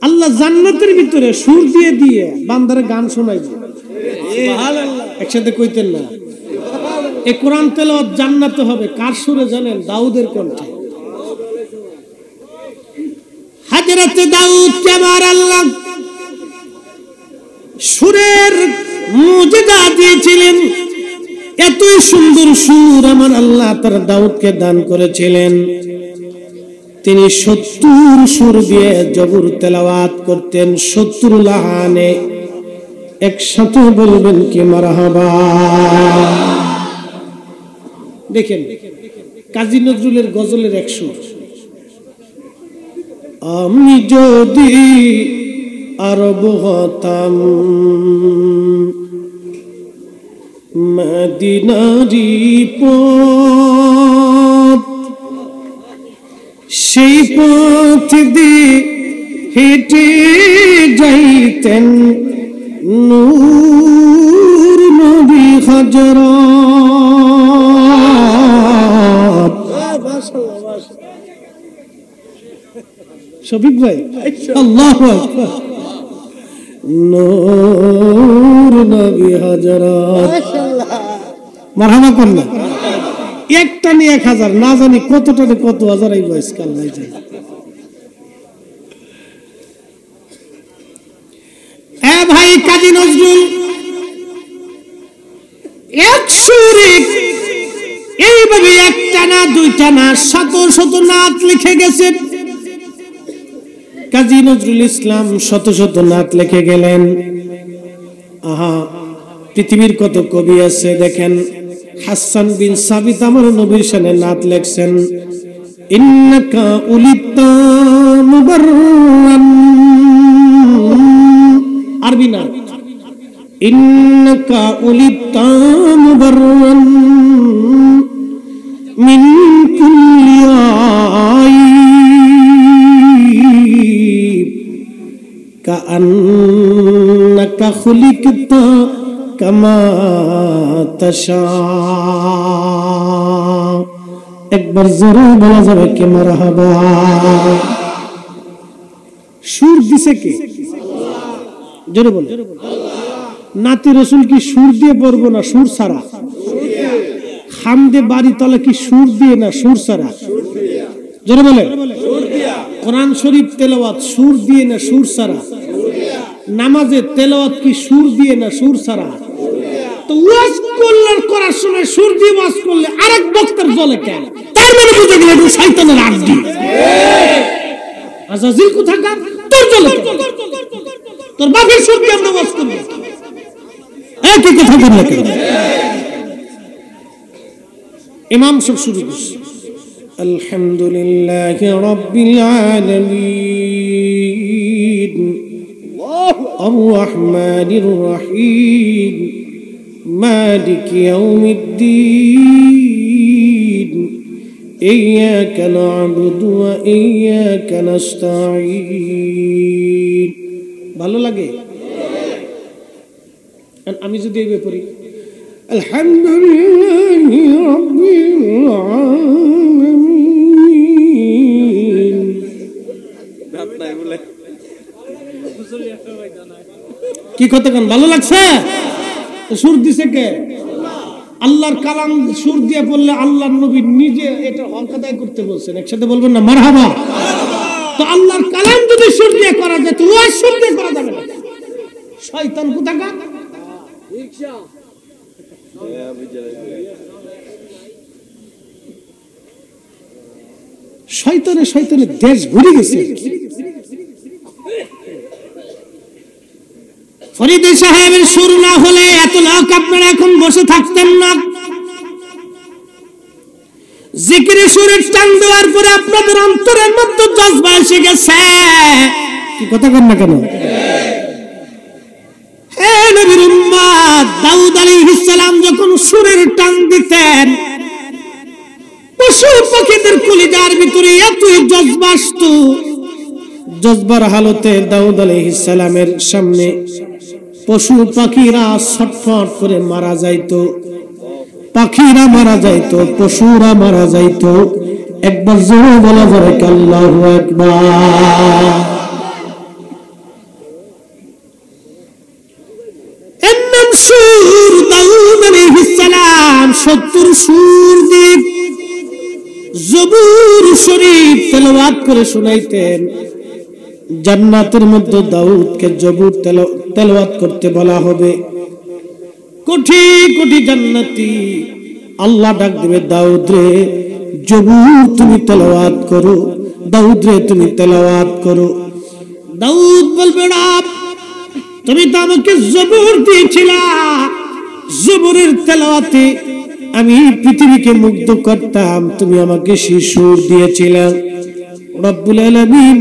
আল্লাহ জান্নাতের ভিতরে সুর দিয়ে দিয়ে বান্দারে গান শোনাই সুবহানাল্লাহ একসাথে কইতেন না এই কোরআন তেলাওয়াত জান্নাতে হবে কার সুরে জানেন দাউদের কণ্ঠে হযরত দাউদ কে আমার আল্লাহ সুরের মুজিজা দিয়েছিলেন এতই সুন্দর সুর আমার আল্লাহ তার দাউদকে দান করেছিলেন তিনি 70 সুর দিয়ে জবর তেলাওয়াত করতেন 70 লাহানে একসাথে বলবেন কি মারহাবা দেখেন কাজী নজরুলের গজলের এক সুর আমি যদি আরব হতাম মদিনারি পথ সেই পথ দিয়ে হেঁটে যাইতেন নূর নবী হযরত শফিক ভাই আল্লাহু আকবার নূর নবী হযরত মারহাবা করনা একটা নিয়ে 1000 না জানি কতটা কত হাজার এই বয়স কাল নাই যায় এ ভাই কাজী নজরুল এক সুরে এইভাবে একটা না দুইটা না শত শত নাত লিখে গেছেন কাজী নজরুল ইসলাম শত শত নাত লিখে গেলেন আহা পৃথিবীর কত কবি আছে দেখেন হাসান বিন সাবিত আমার নবীর শানে নাত লিখছেন ইন্নাকা উলিতা মুবাররান আরবি নাত ইন্নাকা উলিতা মুবাররান মিন কুল্লি আইব কাআন্নাকা খুলিকতা কামা তাশা একবার জোরে বলা যাবে কি মারহাবা সুর দিছে কে আল্লাহ জোরে বল নাতি রাসূল কি সুর দিয়ে পড়বো না সুর ছাড়া হামদে বাড়ি তলে কি সুর দিয়ে না সুর ছাড়া জোরে বলে সুর দিয়া কোরআন শরীফ তেলাওয়াত সুর দিয়ে না সুর ছাড়া নামাজে তেলাওয়াত কি সুর দিয়ে না সুর ছাড়া তো ওয়াজ করলে করার সময় সুর দিয়ে ওয়াজ করলে আরেক বক্তার জ্বলে কেন তার মানে বুঝে গেল এটা শয়তানের আড্ডি ঠিক আজাজিল কোথাকার তোর জ্বলে তোর বাপের সুর দিয়ে আমরা ওয়াজ করব একই কথা বললে কেন ইমাম সব শুরু করছে আলহামদুলিল্লাহি রাব্বিল আলামিন আর রহমানির রহিম মালিক ইয়াউমিদ্দিন ইয়্যাকা না'বুদু ওয়া ইয়্যাকা নাস্তাঈন ভালো লাগে আমি যদি এই পড়ি আলহামদুলিল্লাহি রাব্বিল আলামিন রাত নাই বলে কি কথা কেন ভালো লাগছে সুর দিছে কে আল্লাহর কালাম সুর দিয়ে পড়লে আল্লাহর নবী নিজে এটা হক আদায় করতে বলছেন একসাথে বলবেন না মারহাবা তো আল্লাহর কালাম যদি সুর দিয়ে করা যায় তো ওয়াজ সুর দিয়ে করা যাবে না শয়তান কোথাকার রিকশা শয়তানে শয়তানে দেশ ঘুরে গেছে ফরিদে সাহেবের সুর না হলে এত লোক আপনারা এখন বসে থাকতেন না জিকিরে সুরের টান দেওয়ার পরে আপনাদের অন্তরের মধ্যে জজবা এসে গেছে কি কথা কন না কেন হে নবীর উম্মত দাউদ আলাইহিস সালাম যখন সুরের টান দিতেন পশু পাখিদের কলিজার ভিতরে এতই জজবা আসতো জজবার হালতে দাউদ আলাইহিস সালামের সামনে পশু পাখিরা ছটফট করে মারা যাইতো পাখিরা মারা যাইতো পশুরা মারা যাইতো একবার জোরে বলা যাবে আল্লাহু আকবার সুর দাউদ আলাইহিস সালাম 70 সুর দিয়ে জবুর শরীফ তেলাওয়াত করে শোনাইতেন। জান্নাতের মধ্যে দাউদকে জবুর তেলাওয়াত করতে বলা হবে। কোটি কোটি জান্নাতি আল্লাহ ডাক দিবে, দাউদ রে জবুর তুমি তেলাওয়াত করো, দাউদ রে তুমি তেলাওয়াত করো। দাউদ বলবে, রব তুমি তো আমাকে জবুর দিয়েছিলা, জবুরের তেলাওয়াতে আমি পৃথিবীকে মুগ্ধ করতাম, তুমি আমাকে সেই সুর দিয়েছিলা। রব্বুল আলামিন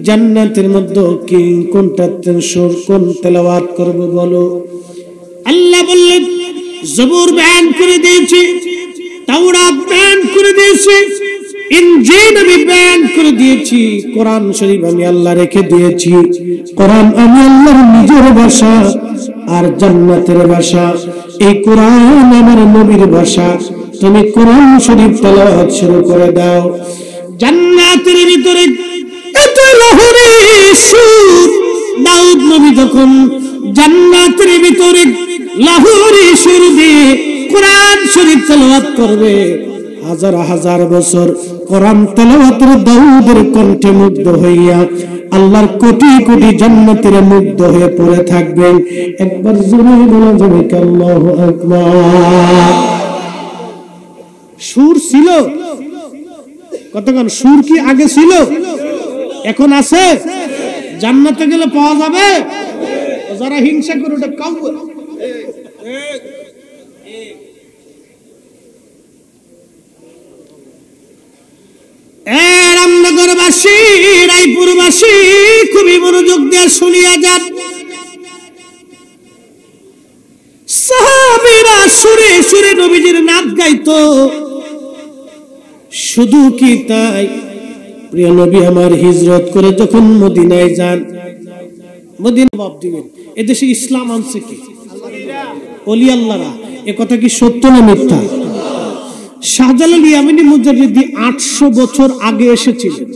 জান্নাতের মধ্যে কি কোনটা সুর, কোন তেলাওয়াত করব বলো? আল্লাহ বললেন, জবুর বয়ান করে দিয়েছি, তাওরাত বয়ান করে দিয়েছি, ইনজিল আমি বয়ান করে দিয়েছি, কোরআন শরীফ আমি আল্লাহ রেখে দিয়েছি। কোরআন আমি আল্লাহর নিজের ভাষা আর জান্নাতের ভাষা। এই কোরআন আমার নবীর ভাষা। তুমি কোরআন শরীফ তেলাওয়াত শুরু করে দাও। জান্নাতের ভিতরে এত লহরী সুর, দাউদ নবী যখন জান্নাতের ভিতরে লাহোরি সুর দিয়ে কোরআন শরীফ তেলাওয়াত করবে, হাজার হাজার বছর কোরআন তেলাওয়াতের দাউদের কণ্ঠে মুগ্ধ হইয়া আল্লাহর কোটি কোটি জান্নাতীরা মুগ্ধ হয়ে পড়ে থাকবেন। একবার জোরে বলা যাবে কি আল্লাহু আকবার? সুর ছিল কতক্ষণ? সুর কি আগে ছিল? এখন আছে? জান্নাতে গেলে পাওয়া যাবে? যারা হিংসা করে ওটা কাউ রামনগরবাসী, রায়পুরবাসী খুবই মনোযোগ দিয়ে শুনিয়া যান। সাহাবীরা সুরে সুরে নবীজির নাত গাইতো। শুধু কি তাই, প্রিয় নবী আমার হিজরত করে যখন মদিনায় যান, মদিনা বাপ দিবেন, এদেশে ইসলাম আনছে কি? ওলি আল্লাহরা। এ কথা কি সত্য না মিথ্যা? শাহজালাল ইয়ামানি মুজাদ্দিদি 800 বছর আগে এসেছিলেন,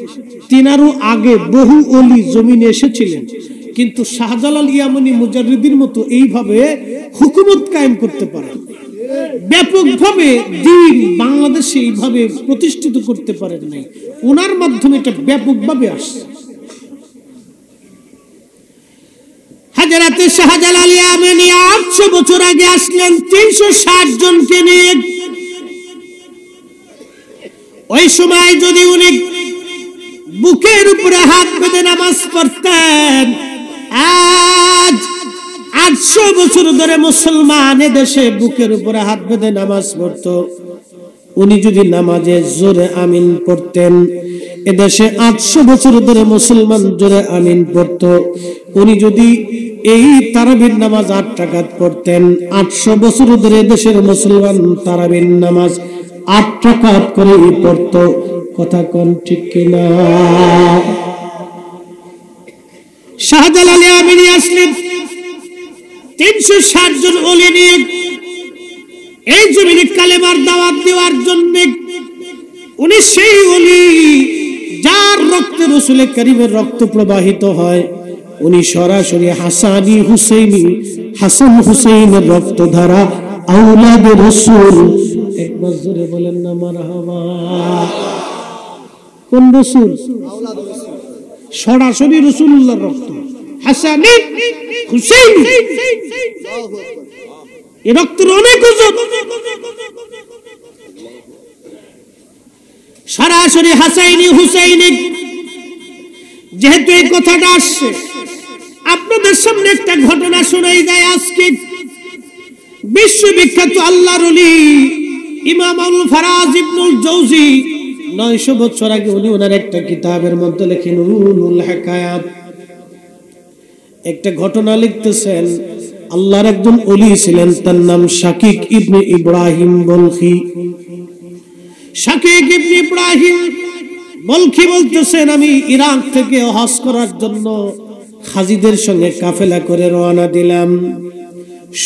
তিনারও আগে বহু ওলি জমিনে এসেছিলেন, কিন্তু শাহজালাল ইয়ামানি মুজাদ্দিদির মতো এইভাবে হুকুমত কায়েম করতে পারেন, ব্যাপকভাবে দ্বীন বাংলাদেশে এইভাবে প্রতিষ্ঠিত করতে পারেন নাই। ওনার মাধ্যমে এটা ব্যাপকভাবে আসছে। হযরত শাহজালাল ইয়ামানি 800 বছর আগে আসলেন 360 জনকে নিয়ে। ওই সময় যদি উনি বুকের উপরে হাত বেঁধে নামাজ পড়তেন, আজ 800 বছর ধরে মুসলমান দেশে বুকের উপরে হাত বেঁধে নামাজ পড়ত। উনি যদি নামাজে জোরে আমিন পড়তেন, এদেশে 800 বছর ধরে মুসলমান জোরে আমিন পড়ত। উনি যদি এই তারাবির নামাজ 8 রাকাত পড়তেন, 800 বছর ধরে দেশের মুসলমান তারাবির নামাজ 8 রাকাত করে পড়ত। কথা কোন ঠিক কিনা? শাহজালাল ইয়ামানি আসলেন 360 জন ওলি নিয়ে এই জমিনে কালেমার দাওয়াত দেওয়ার জন্য। উনি সেই ওলি যার রক্তে রাসূল করিমের রক্ত প্রবাহিত হয়। উনি সরাসরি হাসানি হুসাইনি, হাসান হুসাইনের রক্তধারা, আওলাদে রাসূল। একবার জোরে বলেন না মারহাবা। কোন রাসূল? আওলাদে রাসূল, সরাসরি রাসূলুল্লাহর রক্ত, হাসানি হুসাইনি। এই রক্তের অনেক ওজন। সরাসরি হাসাইনি হুসাইনি। যেহেতু এই কথাটা আসছে, আপনাদের সামনে একটা ঘটনা শোনাই যায়। আজকে বিশ্ববিখ্যাত আল্লাহর ওলি ইমাম আল ফারাজ ইবনুল জৌজি 900 বছর আগে উনি ওনার একটা কিতাবের মধ্যে লেখেন উলুল হিকায়াত, একটা ঘটনা লিখতেছেন। আল্লাহর একজন ওলি ছিলেন, তার নাম শাকিক ইবনে ইব্রাহিম বলখি। শাকিক ইবনে ইব্রাহিম বলখি বলতেছেন, আমি ইরাক থেকে হজ করার জন্য হাজিদের সঙ্গে কাফেলা করে রওনা দিলাম।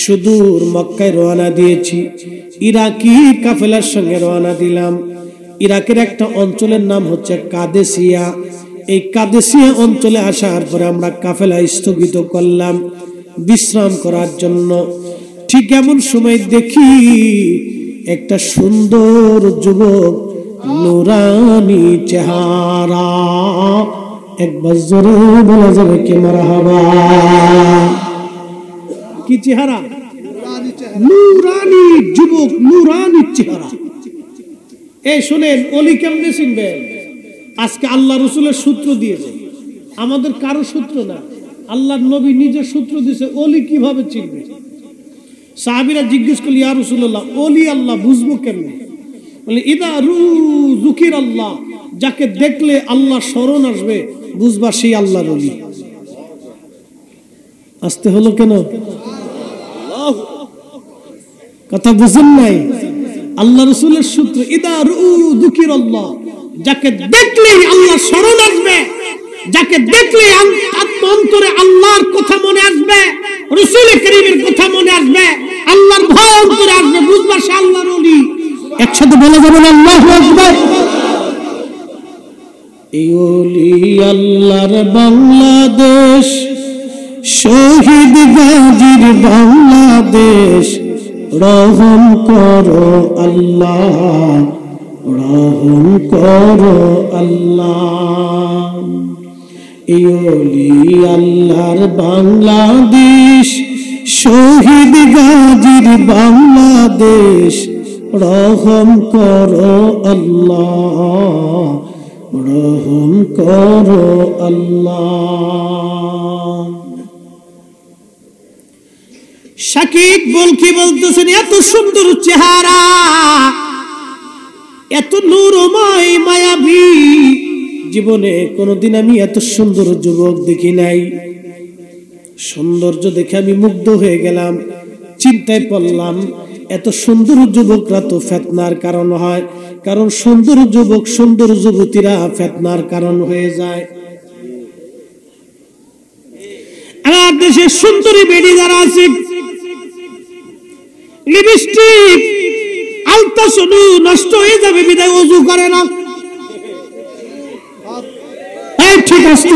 সুদূর মক্কায় রওনা দিয়েছি, ইরাকি কাফেলার সঙ্গে রওনা দিলাম। ইরাকের একটা অঞ্চলের নাম হচ্ছে কাদেসিয়া। এই কাদেসিয়া অঞ্চলে আসার পরে আমরা কাফেলা স্থগিত করলাম বিশ্রাম করার জন্য। ঠিক এমন সময় দেখি একটা সুন্দর যুবক, নুরানি চেহারা, একবার জোরে বলা যাবে কি মারহাবা? কি চেহারা? নুরানি যুবক, নুরানি চেহারা। এই শুনেন, ওলি কেমনে চিনবেন? আজকে আল্লাহ রসুলের সূত্র দিয়েছে, আমাদের কারো সূত্র না, আল্লাহর নবী নিজের সূত্র দিয়েছে। ওলি কিভাবে চিনবে? সাহাবীরা জিজ্ঞেস করল, ইয়া রাসূলুল্লাহ, ওলি আল্লাহ বুঝবো কেমনে? বলে ইদা যুকির আল্লাহ, যাকে দেখলে আল্লাহ স্মরণ আসবে, বুঝবা সেই আল্লাহর ওলি। আসতে হলো কেন? কথা বুঝেন নাই? আল্লাহ রসুলের সূত্র, ইদা যুকির আল্লাহ, যাকে দেখলে আল্লাহ স্মরণ আসবে, যাকে দেখলে অন্তরে আল্লাহর কথা মনে আসবে, রাসূল কারীমের কথা মনে আসবে, আল্লাহর ভয় অন্তরে আসবে, বুঝবা সে আল্লাহর ওলি। একসাথে বলে যাবেন আল্লাহু আকবার। এই ওলি আল্লাহর বাংলাদেশ, শহীদ গাজীর বাংলাদেশ, রহম করো আল্লাহ, রহম করো আল্লাহ। এই ওলি আল্লাহর বাংলাদেশ, শহীদ গাজীর বাংলাদেশ, রহম করো আল্লাহ, রহম করো আল্লাহ। শাকিব বলকি বলতেছেন, এত সুন্দর চেহারা, এত নূরময় মায়াবী, জীবনে কোনোদিন আমি এত সুন্দর যুবক দেখি নাই। সৌন্দর্য দেখে আমি মুগ্ধ হয়ে গেলাম, চিন্তায় পড়লাম, এত সুন্দর যুবকরা তো ফিতনার কারণ হয়, কারণ সুন্দর যুবক, সুন্দর যুবতীরা ফিতনার কারণ হয়ে যায়। আমার দেশে সুন্দরী বেডি যারা আছে, লিপস্টিক আলতা শুধু নষ্ট হয়ে যাবে বিদায় ওযু করে না। ঠিক আছে,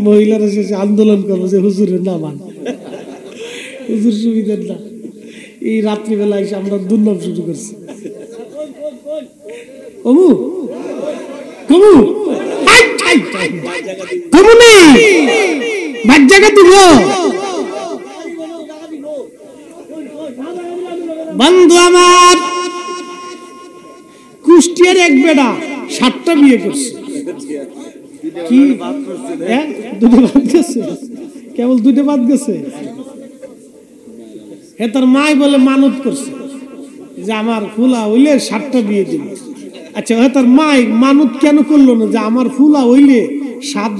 মহিলারা শেষে আন্দোলন করবো যে হুজুরের না মান, হুজুর সুবিধার না। এই রাত্রিবেলা এসে আমরা দুর্নাম শুরু করছি। কমু কমু কমুনি ভাগ জায়গা দিব। বন্ধু আমার, কুষ্টিয়ার এক বেটা 7টা বিয়ে করছে। কি দুটো বাদ গেছে? কেবল দুটো বাদ গেছে। হে তার মাই বলে মানত করছে যে আমার ফুলা হইলে 7টা বিয়ে দিল। আচ্ছা, হে তার মাই মানত কেন করলো না যে আমার ফুলা হইলে 7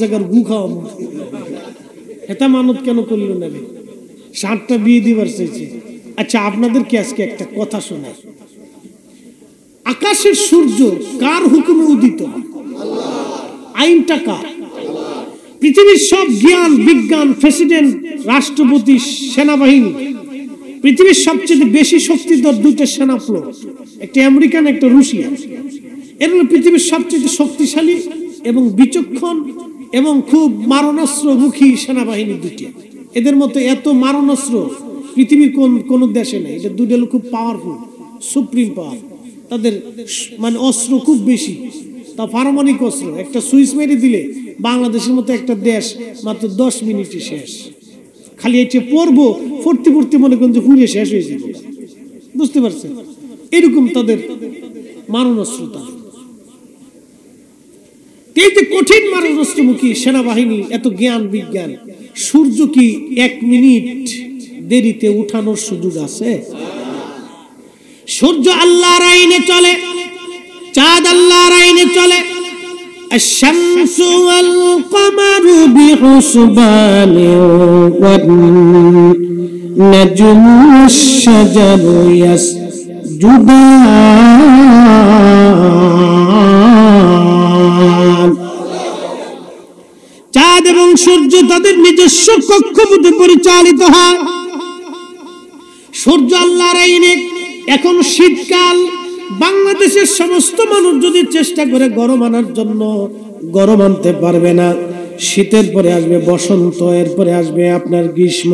জায়গার গু খাওয়াবো? এটা মানত কেন করলো না রে? 7টা বিয়ে দিবার চাইছে। আচ্ছা, আপনাদেরকে আজকে একটা কথা শোনাই। আকাশের সূর্য কার হুকুমে উদিত হয়? আইনটা কার? পৃথিবীর সব জ্ঞান বিজ্ঞান, প্রেসিডেন্ট, রাষ্ট্রপতি, সেনাবাহিনী, পৃথিবীর সবচেয়ে বেশি শক্তিধর 2টা সেনা ফ্লোর, একটা আমেরিকান, একটা রুশিয়া। এর হলো পৃথিবীর সবচেয়ে শক্তিশালী এবং বিচক্ষণ এবং খুব মারণাস্ত্রমুখী সেনাবাহিনী 2টি। এদের মতো এত মারণাস্ত্র পৃথিবীর কোন দেশে নেই। এটা 2টা খুব পাওয়ারফুল, সুপ্রিম পাওয়ার। তাদের মানে অস্ত্র খুব বেশি, তা পারমাণবিক অস্ত্র। একটা সুইচ মেরে দিলে বাংলাদেশের মতো একটা দেশ মাত্র 10 মিনিটে শেষ। খালি এসে পড়বো, পড়তে পড়তে মনে করেন যে পুড়ে শেষ হয়ে যাবে। বুঝতে পারছেন? এরকম তাদের মারণাস্ত্র। এই যে কঠিন মারণাস্ত্রমুখী সেনাবাহিনী, এত জ্ঞান বিজ্ঞান, সূর্য কি 1 মিনিট দেরিতে উঠানোর সুযোগ আছে? সূর্য আল্লাহর আইনে চলে, চাঁদ আল্লাহর আইনে চলে। আশ-শামসু ওয়াল কমারু বিহুসবানি ওয়ান নাজমু আশ-শাজারু ইয়াসজুদান। চাঁদ এবং সূর্য তাদের নিজস্ব কক্ষপথে পরিচালিত হয়। সূর্য আল্লাহর আইনে। এখন শীতকাল, বাংলাদেশের সমস্ত মানুষ যদি চেষ্টা করে গরম আনার জন্য, গরম আনতে পারবে না। শীতের পরে আসবে বসন্ত, এরপরে আসবে আপনার গ্রীষ্ম,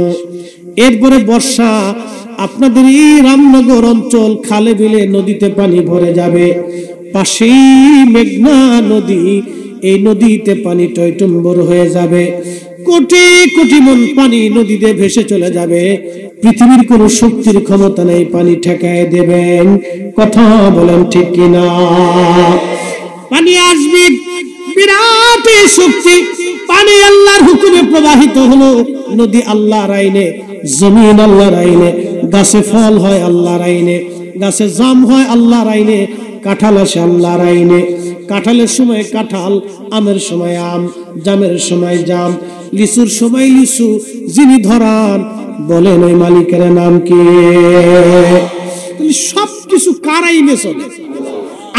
এরপরে বর্ষা। আপনাদের এই রামনগর অঞ্চল খালে বিলে নদীতে পানি ভরে যাবে। পাশেই মেঘনা নদী, এই নদীতে পানি টইটুম্বর হয়ে যাবে। কোটি কোটি মন পানি নদীতে ভেসে চলে যাবে। পৃথিবীর কোন শক্তির ক্ষমতা নেই পানি ঠেকায় দেবেন। কথা বলেন ঠিক কিনা? পানি আসবে, বিরাট শক্তি। পানি আল্লাহর হুকুমে প্রবাহিত হলো। নদী আল্লাহর আইনে, জমিন আল্লাহর আইনে, গাছে ফল হয় আল্লাহর আইনে, গাছে জাম হয় আল্লাহর আইনে, কাঁঠাল আসে আল্লাহর আইনে। কাঁঠালের সময় কাঁঠাল, আমের সময় আম, জামের সময় জাম, লিচুর সময় লিচু। যিনি ধরান বলেন ওই মালিকের নাম কি? সবকিছু কার আইনে চলে?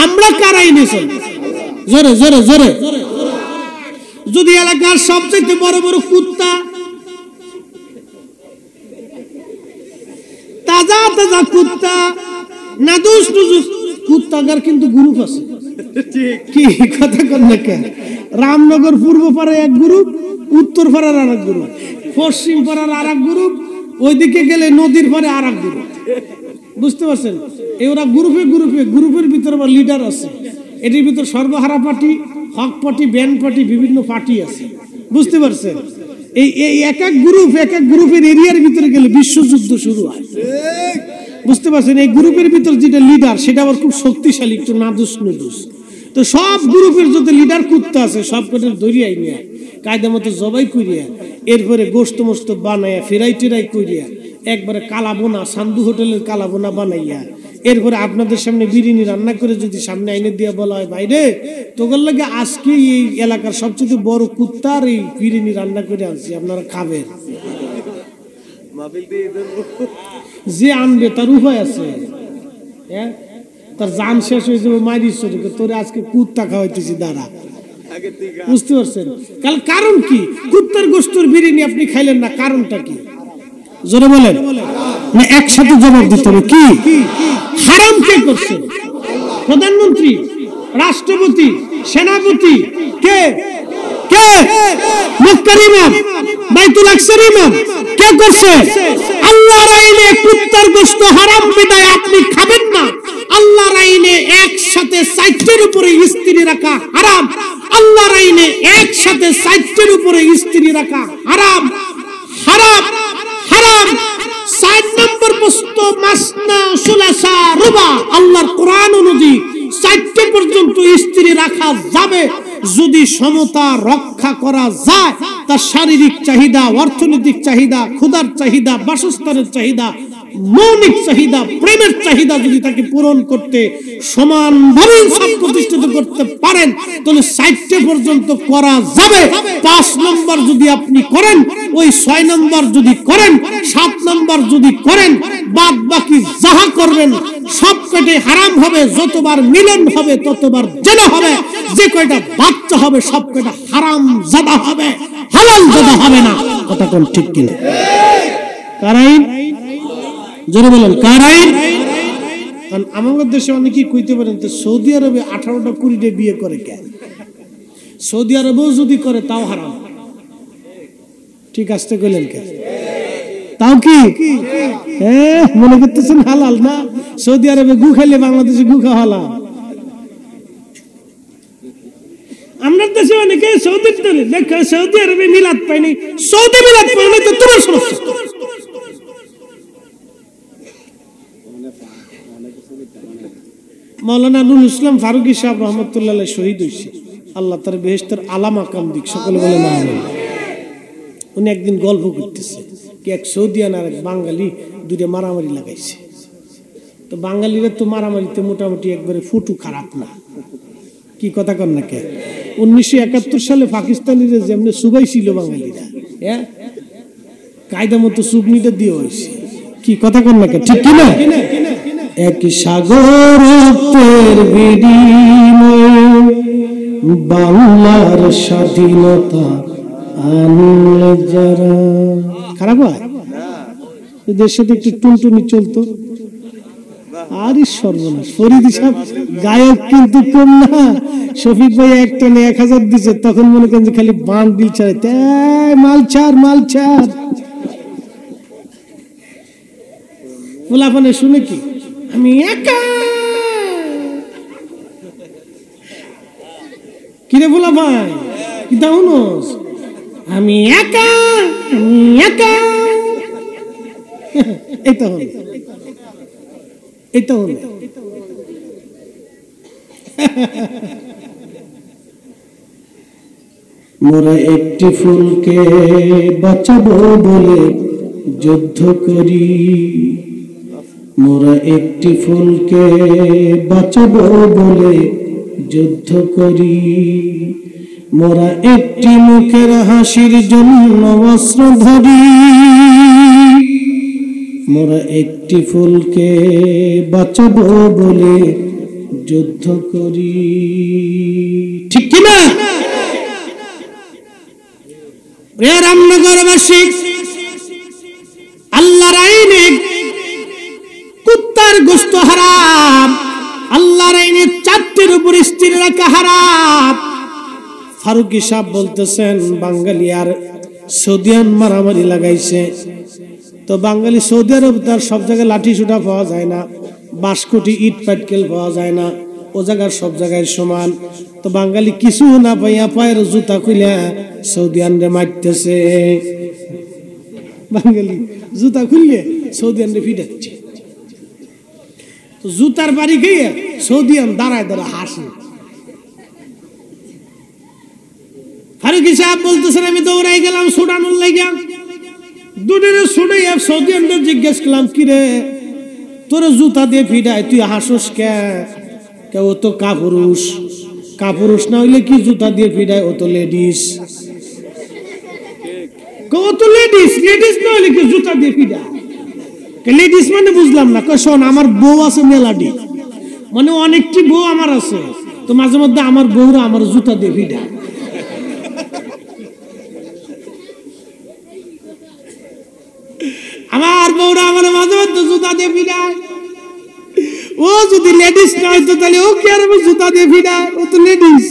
আমরা কার আইনে চলে? জোরে জোরে জোরে। যদি এলাকার সবচেয়ে বড় বড় কুত্তা, তাজা তাজা কুত্তা, নাদুস নুজুস কুত্তাগার কিন্তু গ্রুপ আছে। কি কথা কন না কেন? রামনগর পূর্ব পাড়ায় এক গ্রুপ, উত্তর পাড়ার আর এক গ্রুপ, পশ্চিম পাড়ার আর এক গ্রুপ, ওইদিকে গেলে নদীর পাড়ে আর এক গ্রুপ। বুঝতে পারছেন? এই ওরা গ্রুপে গ্রুপে, গ্রুপের ভিতরে আবার লিডার আছে। এটির ভিতর সর্বহারা পার্টি, হক পার্টি, ব্যান্ড পার্টি, বিভিন্ন পার্টি আছে। বুঝতে পারছেন? এই এক এক গ্রুপের এরিয়ার ভিতরে গেলে বিশ্বযুদ্ধ শুরু হয়। বুঝতে পারছেন? এই গ্রুপের ভিতর যেটা লিডার সেটা আবার খুব শক্তিশালী, একটু নাদুস নুদুস। তো সব গ্রুপের যত লিডার কুত্তা আছে সব কটার দরিয়াই নিয়ে কায়দা মতো জবাই করিয়া, এরপরে গোস্ত মোস্ত বানাইয়া ফেরাই টেরাই করিয়া একবারে কালাবোনা, সান্দু হোটেলের কালাবোনা বানাইয়া, এরপরে আপনাদের সামনে বিরিয়ানি রান্না করে যদি সামনে আইনে দিয়ে বলা হয়, ভাইরে তোর লাগে আজকে এই এলাকার সবচেয়ে বড় কুত্তার এই বিরিয়ানি রান্না করে আনছি, আপনারা খাবেন। যে আনবে তার উপায় আছে, হ্যাঁ? তার জান শেষ হয়ে যাবে, মারিস তোরে আজকে কুত্তা খাওয়াইতেছি দাঁড়া। বুঝতে পারছেন? কারণ কি? কুত্তার গোস্তের বিরিয়ানি আপনি খাইলেন না, কারণটা কি? জোরে বলেন না, একসাথে জবাব দিতে হবে। কি হারাম কে করছে? প্রধানমন্ত্রী, রাষ্ট্রপতি, সেনাপতি, কে কে? মক্কার ইমাম, বাইতুল আকসার ইমাম কে করছে? আল্লাহর আইনে কুত্তার গোশত হারাম বিদায় আপনি খাবেন না। আল্লাহর আইনে একসাথে 4টের উপরে স্ত্রী রাখা হারাম। আল্লাহর আইনে একসাথে 4টের উপরে স্ত্রী রাখা হারাম, হারাম, হারাম। 4 নম্বর প্রশ্ন, মাসনা সুলাসা রুবা। আল্লাহর কোরআন অনুযায়ী 4টে পর্যন্ত স্ত্রী রাখা যাবে যদি সমতা রক্ষা করা যায়। তার শারীরিক চাহিদা, অর্থনৈতিক চাহিদা, ক্ষুধার চাহিদা, বাসস্থানের চাহিদা, মৌলিক চাহিদা, প্রেমের চাহিদা যদি তাকে পূরণ করতে সমানভাবে সব প্রতিষ্ঠিত করতে পারেন তাহলে 4টে পর্যন্ত করা যাবে। 5 নম্বর যদি আপনি করেন, ওই 6 নম্বর যদি করেন, 7 নম্বর যদি করেন, বাদ বাকি যাহা করবেন সব কয়টাই হারাম হবে। যতবার মিলন হবে ততবার জেনা হবে। যে কয়টা বাচ্চা হবে সব কয়টা হারাম জাদা হবে, হালাল জাদা হবে না। কথা কোন ঠিক কিনা? কারাইন, জোরে বলেন কারাইন। আমাদের দেশে অনেকেই কইতে পারেন তো সৌদি আরবে 18টা 20টা বিয়ে করে কেন? সৌদি আরবেও যদি করে তাও হারাম। ঠিক আসতে কইলেন কেন? তাও কি মনে করতেছেন হালাল না? সৌদি আরবে গু খাইলে বাংলাদেশে গু খাওয়া হালাল। আমরা দেশে অনেকে সৌদির ধরে দেখো সৌদি আরবে মিলাদ পায়নি, সৌদি মিলাদ পায়নি তো তোমার সমস্যা। মাওলানা নুরুল ইসলাম ফারুকী সাহেব রহমতুল্লাহ শহীদ হয়েছে, আল্লাহ তার বেহেশতের আলা মাকাম দিক। সকলে বলে না। উনি একদিন গল্প করতেছে কি এক সৌদিয়ান আর এক বাঙালি দুইটা মারামারি লাগাইছে। তো বাঙালিরা তো মারামারিতে মোটামুটি একবারে ফুটু খারাপ না। কি কথা কন না কে? 1971 সালে পাকিস্তানিরা যেমনি সুবাই ছিল বাঙালিরা, হ্যাঁ কায়দা মতো সুবনিটা দিয়ে হয়েছে। কি কথা কন না কে? ঠিক কিনা? এক সাগরের বিনিময়ে বাংলার স্বাধীনতা আনলে যারা। খারাপ হয়? দেশের সাথে একটু টুনটুনি চলতো, আরে সর্বনাশ, ফরিদি সাহেব গায়ক কিন্তু কম না। শফিক ভাই একটা 1000 দিছে, তখন মনে করেন যে খালি বান্ডিল ছাড়াইতে, মাল ছাড় মাল ছাড়। ফুলাফানে শুনে কি আমি একা, কিরে ফুলা ভাই কি দাউনস, আমি একা আমি একা। এটা হল এটা হল মোরা একটি ফুলকে বাঁচাবো বলে যুদ্ধ করি, মোরা একটি ফুলকে বাঁচাবো বলে যুদ্ধ করি, মোরা একটি মুখের হাসির জন্য অস্ত্র ধরি, মোরা একটি ফুলকে বাঁচাবো বলে যুদ্ধ করি। ঠিক কিনা? রামনগরবাসী আল্লাহর আইনে কুত্তার গোশত হারাম, আল্লাহর আইনে 4টির উপর স্থির রাখা হারাম। ফারুকি সাহেব বলতেছেন বাঙালি আর সৌদিয়ান মারামারি লাগাইছে, তো বাঙালি সৌদি আরব তার সব জায়গায় লাঠি সুটা পাওয়া যায় না, বাঁশকুটি ইট পাটকেল পাওয়া যায় না, ও জায়গার সব জায়গায় সমান। তো বাঙালি কিছু না পাইয়া পায়ের জুতা খুলে সৌদিয়ানরে মারতেছে, বাঙালি জুতা খুললে সৌদিয়ানরে ফিটাচ্ছে। জুতার বাড়ি খেয়ে সৌদিয়ান দাঁড়ায় দাঁড়ায় হাসে। ফারুকি সাহেব বলতেছেন আমি দৌড়াই গেলাম ছুটানোর লাগিয়া, দুটোরে ছুটে সৌদিয়ানদের জিজ্ঞেস করলাম কিরে তোর জুতা দিয়ে ফিটায় তুই হাসস কে? ও তো কাপুরুষ, কাপুরুষ না হইলে কি জুতা দিয়ে ফিটায়, ও তো লেডিস। ও তো লেডিস, লেডিস না হইলে কি জুতা দিয়ে ফিটায়? লেডিস মানে বুঝলাম না। শোন আমার বউ আছে মেলাডি, মানে অনেকটি বউ আমার আছে, তো মাঝে মধ্যে আমার বউরা আমার জুতা দিয়ে ফিটায়। আমার বউরা আমার মাঝে মধ্যে জুতা দিয়ে ফিটায়। ও যদি লেডিস নয় তো তাহলে ও কি আর জুতা দিয়ে ফিটায়? ও তো লেডিস,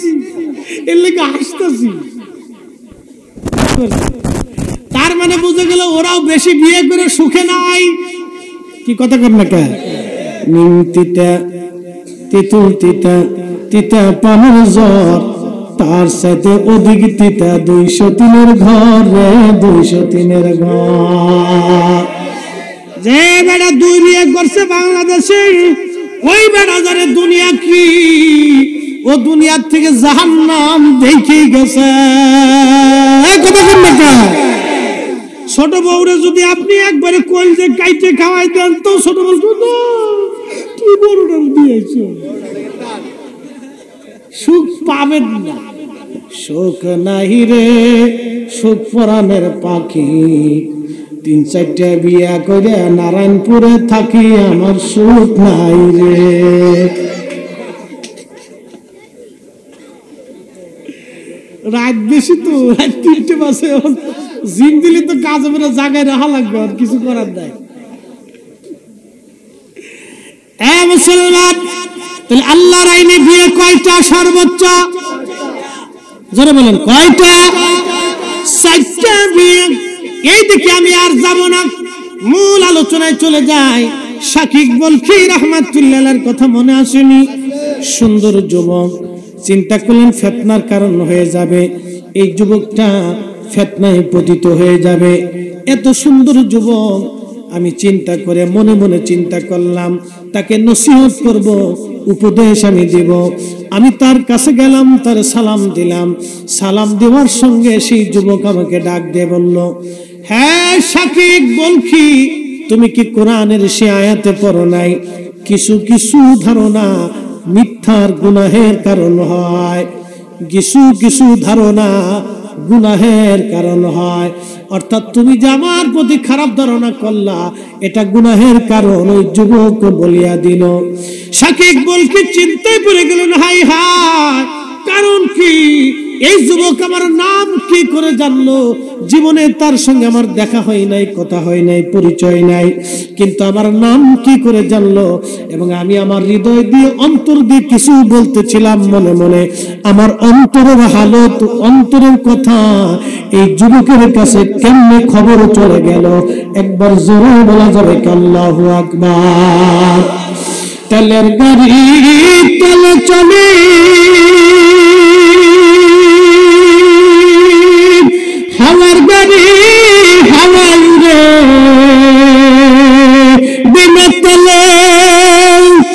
এর লেগে হাসতেছি। তার মানে বুঝে গেল ওরাও বেশি বিয়ে করে সুখে নাই। কি কথা কর না কে? নিম তিতা তেঁতুল তিতা, তিতা পানের জ্বর, তার সাথে অধিক তিতা 203-এর ঘর রে, 203-এর ঘর। যে বেড়া 2 বিয়ে করছে বাংলাদেশে, ওই বেড়া যারে দুনিয়া কি, ও দুনিয়ার থেকে জাহান্নাম দেখেই গেছে। কথা বল না। ছোট বউরে যদি আপনি একবারে কোল যে কাইটে খাওয়াই দেন তো ছোট বলতো না কি বড়টা দিয়েছো, সুখ পাবেন না। সুখ নাই রে সুখ পরাণের পাখি, 3-4টা বিয়া করে নারায়ণপুরে থাকি, আমার সুখ নাই রে। রাত বেশি তো, রাত 3টে বাজে, জিম দিলে তো কাজ হবে না, জায়গায় রাখা লাগবে, আর কিছু করার নাই। মুসলমান তাহলে আল্লাহর আইনে বিয়ে কয়টা সর্বোচ্চ? জোরে বলেন কয়টা? 4টা বিয়ে। এই দিকে আমি আর যাব না, মূল আলোচনায় চলে যাই। শাকিব বলখি রাহমাতুল্লাহর কথা মনে আসেনি? সুন্দর যুবক, চিন্তা করলেন ফিতনার কারণ হয়ে যাবে, এই যুবকটা ফিতনায় পতিত হয়ে যাবে। এত সুন্দর যুবক, আমি চিন্তা করে মনে মনে চিন্তা করলাম তাকে নসিহত করব, উপদেশ আমি দেব। আমি তার কাছে গেলাম, তার সালাম দিলাম। সালাম দেওয়ার সঙ্গে সেই যুবক আমাকে ডাক দিয়ে বলল, হ্যাঁ শাকিব বলখি, তুমি কি কোরআনের সে আয়াতে পড়ো নাই, কিছু কিছু ধারণা মিথ্যার গুনাহের কারণ হয়, কিছু কিছু ধারণা গুনাহের কারণ হয়। অর্থাৎ তুমি যে আমার প্রতি খারাপ ধারণা করলা, এটা গুনাহের কারণ। ওই যুবক বলিয়া দিল। শাকিব বলকে চিন্তায় পড়ে গেলেন, হাই হাই কারণ কি? এই যুবক আমার নাম কি করে জানলো? জীবনে তার সঙ্গে আমার দেখা হয় নাই, কথা হয় নাই, পরিচয় নাই, কিন্তু আমার নাম কি করে জানলো? এবং আমি আমার হৃদয় দিয়ে, অন্তর দিয়ে কিছু বলতেছিলাম মনে মনে, আমার অন্তরের হালত, অন্তরের কথা এই যুবকের কাছে কেমনে খবর চলে গেল? একবার জোরে বলা যাবে কি আল্লাহু আকবার? তেলের গাড়ি তেলে চলে, হাওয়ার গাড়ি হাওয়ায় উড়ে, বিনা তেলে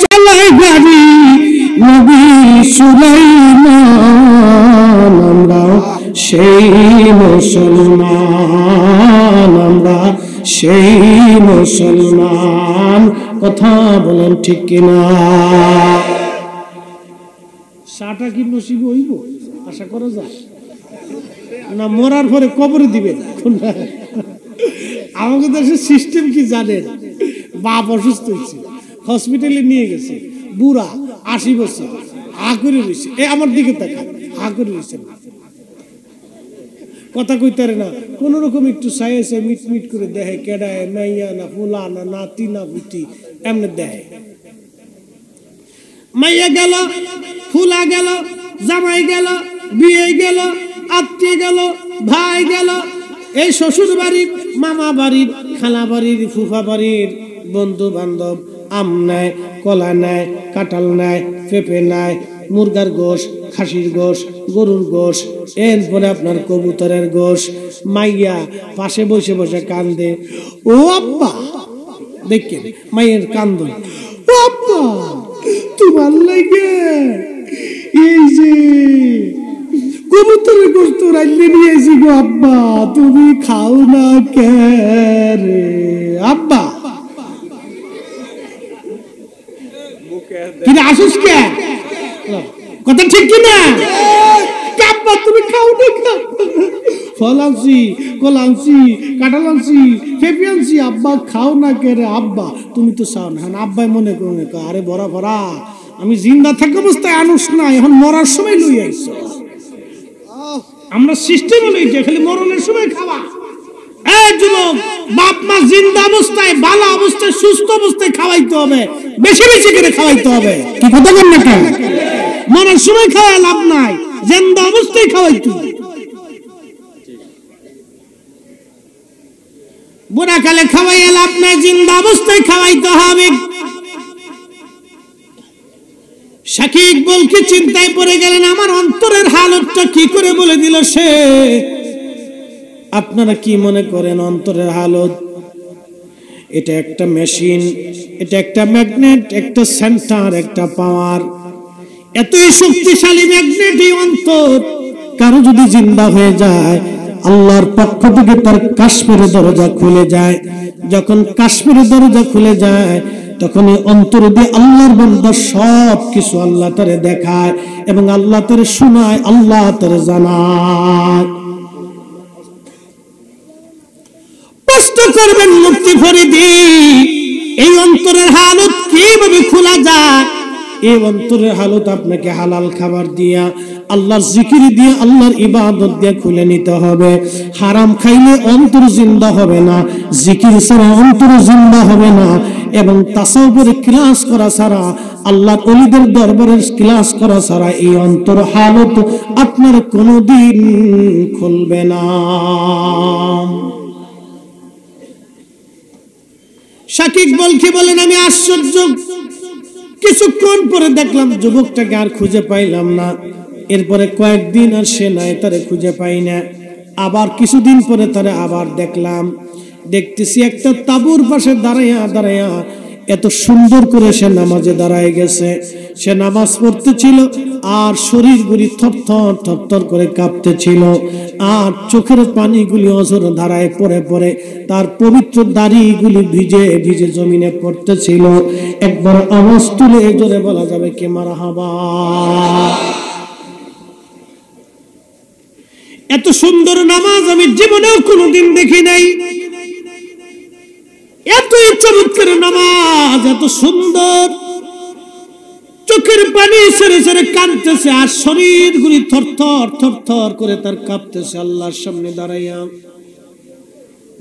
চালায় গাড়ি নবী সুলাইমান। আমরা সেই মুসলমান, আমরা সেই মুসলমান। কথা বলেন ঠিক কিনা? সাটা কি নসিব হইব? আশা করা যায় না মরার পরে কবরে দিবেন? আমাকে দেশের সিস্টেম কি জানেন? বাপ অসুস্থ হয়েছে, হসপিটালে নিয়ে গেছে, বুড়া 80 বছর, হা করে রয়েছে, এ আমার দিকে তাকা, হা করে রয়েছে, কথা কইতে পারে না, কোন রকম একটু সাইয়েছে মিট মিট করে দেখে কেডায়, মাইয়া না ফুলা না নাতি না পুতি, এমনি দেখে। মাইয়া গেল, ফুলা গেল, জামাই গেল, বিয়ে গেল, আত্মীয় গেল, ভাই গেল, এই শ্বশুর বাড়ির, মামা বাড়ির, খালা বাড়ির, ফুফা বাড়ির বন্ধু বান্ধব আম নেয়, কলা নেয়, কাঁঠাল নেয়, পেঁপে নেয়, মুরগার গোশ, খাসির গোশ, গরুর গোশ, এরপরে আপনার কবুতরের গোশ। মাইয়া পাশে বসে বসে কান্দে, ও আব্বা, দেখেন মাইয়ের কান্দন, ও আব্বা তোমার লাগে এই যে কবুতরের গোশত রাইলে নিয়েছি গো আব্বা, তুমি খাও না কে রে আব্বা? কিরে আসিস কে? কথা ঠিক কিনা? আব্বা তুমি খাও না? ফল আনছি, কল আনছি, কাঁঠাল আনছি, পেঁপে আনছি, আব্বা খাও না কে রে? আব্বা তুমি তো চাও না। আব্বাই মনে করুন, আরে বড়া ভরা, আমি জিন্দা থাকা অবস্থায় আনুস না, এখন মরার সময় লই আইস। আমরা সিস্টেম হলো যে খালি মরণের সময় খাওয়া। এই যুবক, বাপ মা জিন্দা অবস্থায়, ভালো অবস্থায়, সুস্থ অবস্থায় খাওয়াইতে হবে, বেশি বেশি করে খাওয়াইতে হবে। কি কথা বল না কেন? মরার সময় খাওয়া লাভ নাই, জিন্দা অবস্থায় খাওয়াইতে হবে। বুড়া কালে খাওয়াইয়া লাভ নাই, জিন্দা অবস্থায় খাওয়াইতে হবে। শাকিব বলকে চিন্তায় পড়ে গেলেন, আমার অন্তরের হালতটা কি করে বলে দিল সে। আপনারা কি মনে করেন অন্তরের হালত? এটা একটা মেশিন, এটা একটা ম্যাগনেট, একটা সেন্টার, একটা পাওয়ার। এতই শক্তিশালী ম্যাগনেট এই অন্তর। কারো যদি জিন্দা হয়ে যায়, আল্লাহর পক্ষ থেকে তার কাশ্মীরের দরজা খুলে যায়। যখন কাশ্মীরের দরজা খুলে যায়, তখন এই অন্তর দিয়ে আল্লাহর বান্দা সব কিছু আল্লাহ তারে দেখায় এবং আল্লাহ তারে শোনায়, আল্লাহ তারে জানায়। প্রশ্ন করবেন মুফতি ফরিদি, এই অন্তরের হালত কিভাবে খোলা যায়? এই অন্তরের হালত আপনাকে হালাল খাবার দিয়া, আল্লাহর জিকির দিয়ে, আল্লাহর ইবাদত দিয়ে খুলে নিতে হবে। হারাম খাইলে অন্তর জিন্দা হবে না, জিকির ছাড়া অন্তর জিন্দা হবে না, এবং তাসাউফের ক্লাস করা ছাড়া, আল্লাহর ওলিদের দরবারের ক্লাস করা ছাড়া এই অন্তর হালত আপনার কোনোদিন খুলবে না। শাকিব বলকে বলেন, আমি আশ্চর্য, কিছুক্ষণ পরে দেখলাম যুবকটাকে আর খুঁজে পাইলাম না। এরপরে কয়েকদিন আর সে নাই, তারে খুঁজে পাই না। আবার কিছুদিন পরে তারে আবার দেখলাম, দেখতেছি একটা তাঁবুর পাশে দাঁড়াইয়া দাঁড়াইয়া এত সুন্দর করে সে নামাজে দাঁড়ায় গেছে। সে নামাজ পড়তেছিল আর শরীর গুলি থরথর থরথর করে কাঁপতেছিল, আর চোখের পানিগুলি অঝর ধারায় পড়ে পড়ে তার পবিত্র দাড়িগুলি ভিজে ভিজে জমিনে পড়তেছিল। একবার আওয়াজ তুলে জোরে বলা যাবে কে মারহাবা? এত সুন্দর নামাজ আমি জীবনেও কোনোদিন দেখি নাই। এত চমৎকার নামাজ, এত সুন্দর, চোখের পানি ছেড়ে ছেড়ে কাঁদতেছে, আর শরীর গুলি থরথর থরথর করে তার কাঁপতেছে। আল্লাহর সামনে দাঁড়াইয়া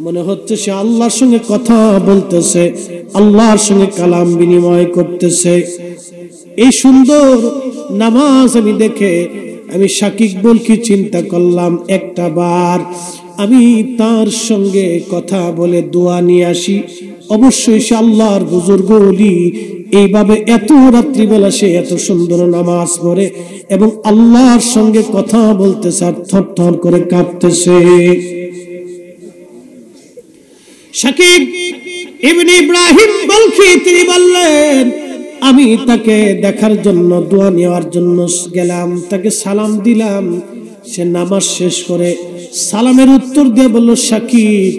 মনে হচ্ছে সে আল্লাহর সঙ্গে কথা বলতেছে, আল্লাহর সঙ্গে কালাম বিনিময় করতেছে। এই সুন্দর নামাজ আমি দেখে আমি শাকিক বলকি চিন্তা করলাম, একটা বার আমি তার সঙ্গে কথা বলে দোয়া নিয়ে আসি। অবশ্যই সে আল্লাহর বুজুর্গ ওলি, এইভাবে এত রাত্রিবেলা সে এত সুন্দর নামাজ পড়ে এবং আল্লাহর সঙ্গে কথা বলতেছে আর থর থর করে কাঁপতেছে। শাকিক ইবনে ইব্রাহিম বলকি তিনি বললেন, আমি তাকে দেখার জন্য দোয়া নেওয়ার জন্য গেলাম, তাকে সালাম দিলাম। সে নামাজ শেষ করে সালামের উত্তর দিয়ে বলল, শাকিক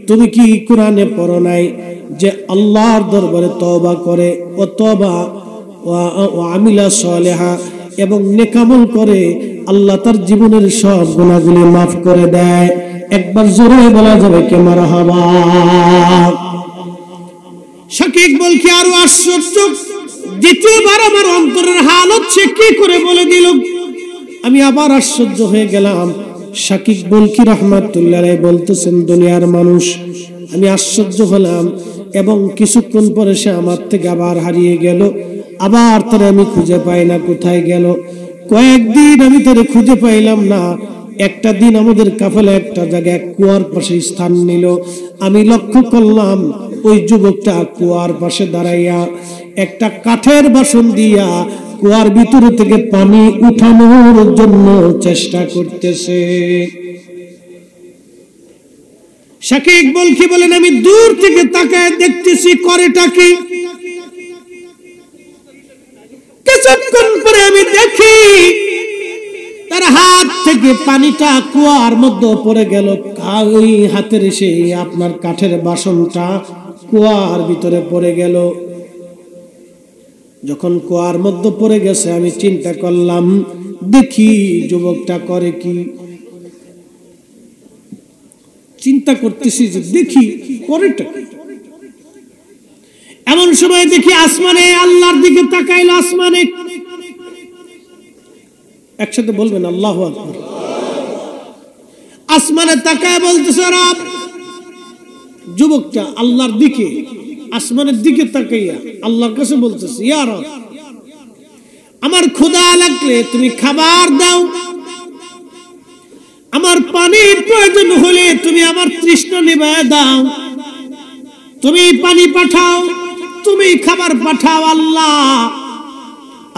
তুমি কি কোরআনে পড়ো নাই যে আল্লাহর দরবারে তওবা করে ও তওবা ও আমিলা সালেহা এবং নেকামল করে আল্লাহ তার জীবনের সব গুনাহগুলি মাফ করে দেয়? একবার জোরে বলা যাবে কে মারহাবা? শাকিক বলকি আরো আশ্চর্য, দ্বিতীয়বার আমার অন্তরের হালত সে কি করে বলে দিল। আমি আবার আশ্চর্য হয়ে গেলাম। শাকিক বলকি রাহমাতুল্লাহ আলাইহি বলতেছেন, দুনিয়ার মানুষ। আমি আশ্চর্য হলাম এবং কিছুক্ষণ পরে সে আমার থেকে আবার হারিয়ে গেল। আবার তারে আমি খুঁজে পাই না, কোথায় গেল? কয়েকদিন আমি তারে খুঁজে পাইলাম না। একটা দিন আমাদের কাফেলা একটা জায়গায় কুয়ার পাশে স্থান নিল। আমি লক্ষ্য করলাম ওই যুবকটা কুয়ার পাশে দাঁড়াইয়া একটা কাঠের বাসন দিয়া কুয়ার ভিতর থেকে পানি উঠানোর জন্য চেষ্টা করতেছে। শাকিক বলকি বলেন, আমি দূর থেকে তাকায় দেখতেছি করেটা কি। কিছুক্ষণ পরে আমি দেখি তার হাত থেকে পানিটা কুয়ার মধ্যে পড়ে গেল। ওই হাতের এসে আপনার কাঠের বাসনটা কুয়ার ভিতরে পড়ে গেল। যখন কুয়ার মধ্যে পড়ে গেছে আমি চিন্তা করলাম, দেখি যুবকটা করে কি। চিন্তা করতেছি যে দেখি করেটা। এমন সময় দেখি আসমানে, আল্লাহর দিকে তাকাইল। আসমানে একসাথে বলবেন আল্লাহু আকবার। আসমানে তাকায় বলতেছে রব। যুবকটা আল্লাহর দিকে, আসমানের দিকে তাকাইয়া আল্লাহর কাছে বলতেছে, ইয়া রব, আমার ক্ষুধা লাগলে তুমি খাবার দাও, আমার পানির প্রয়োজন হলে তুমি আমার তৃষ্ণা নিবায় দাও, তুমি পানি পাঠাও, তুমি খাবার পাঠাও। আল্লাহ,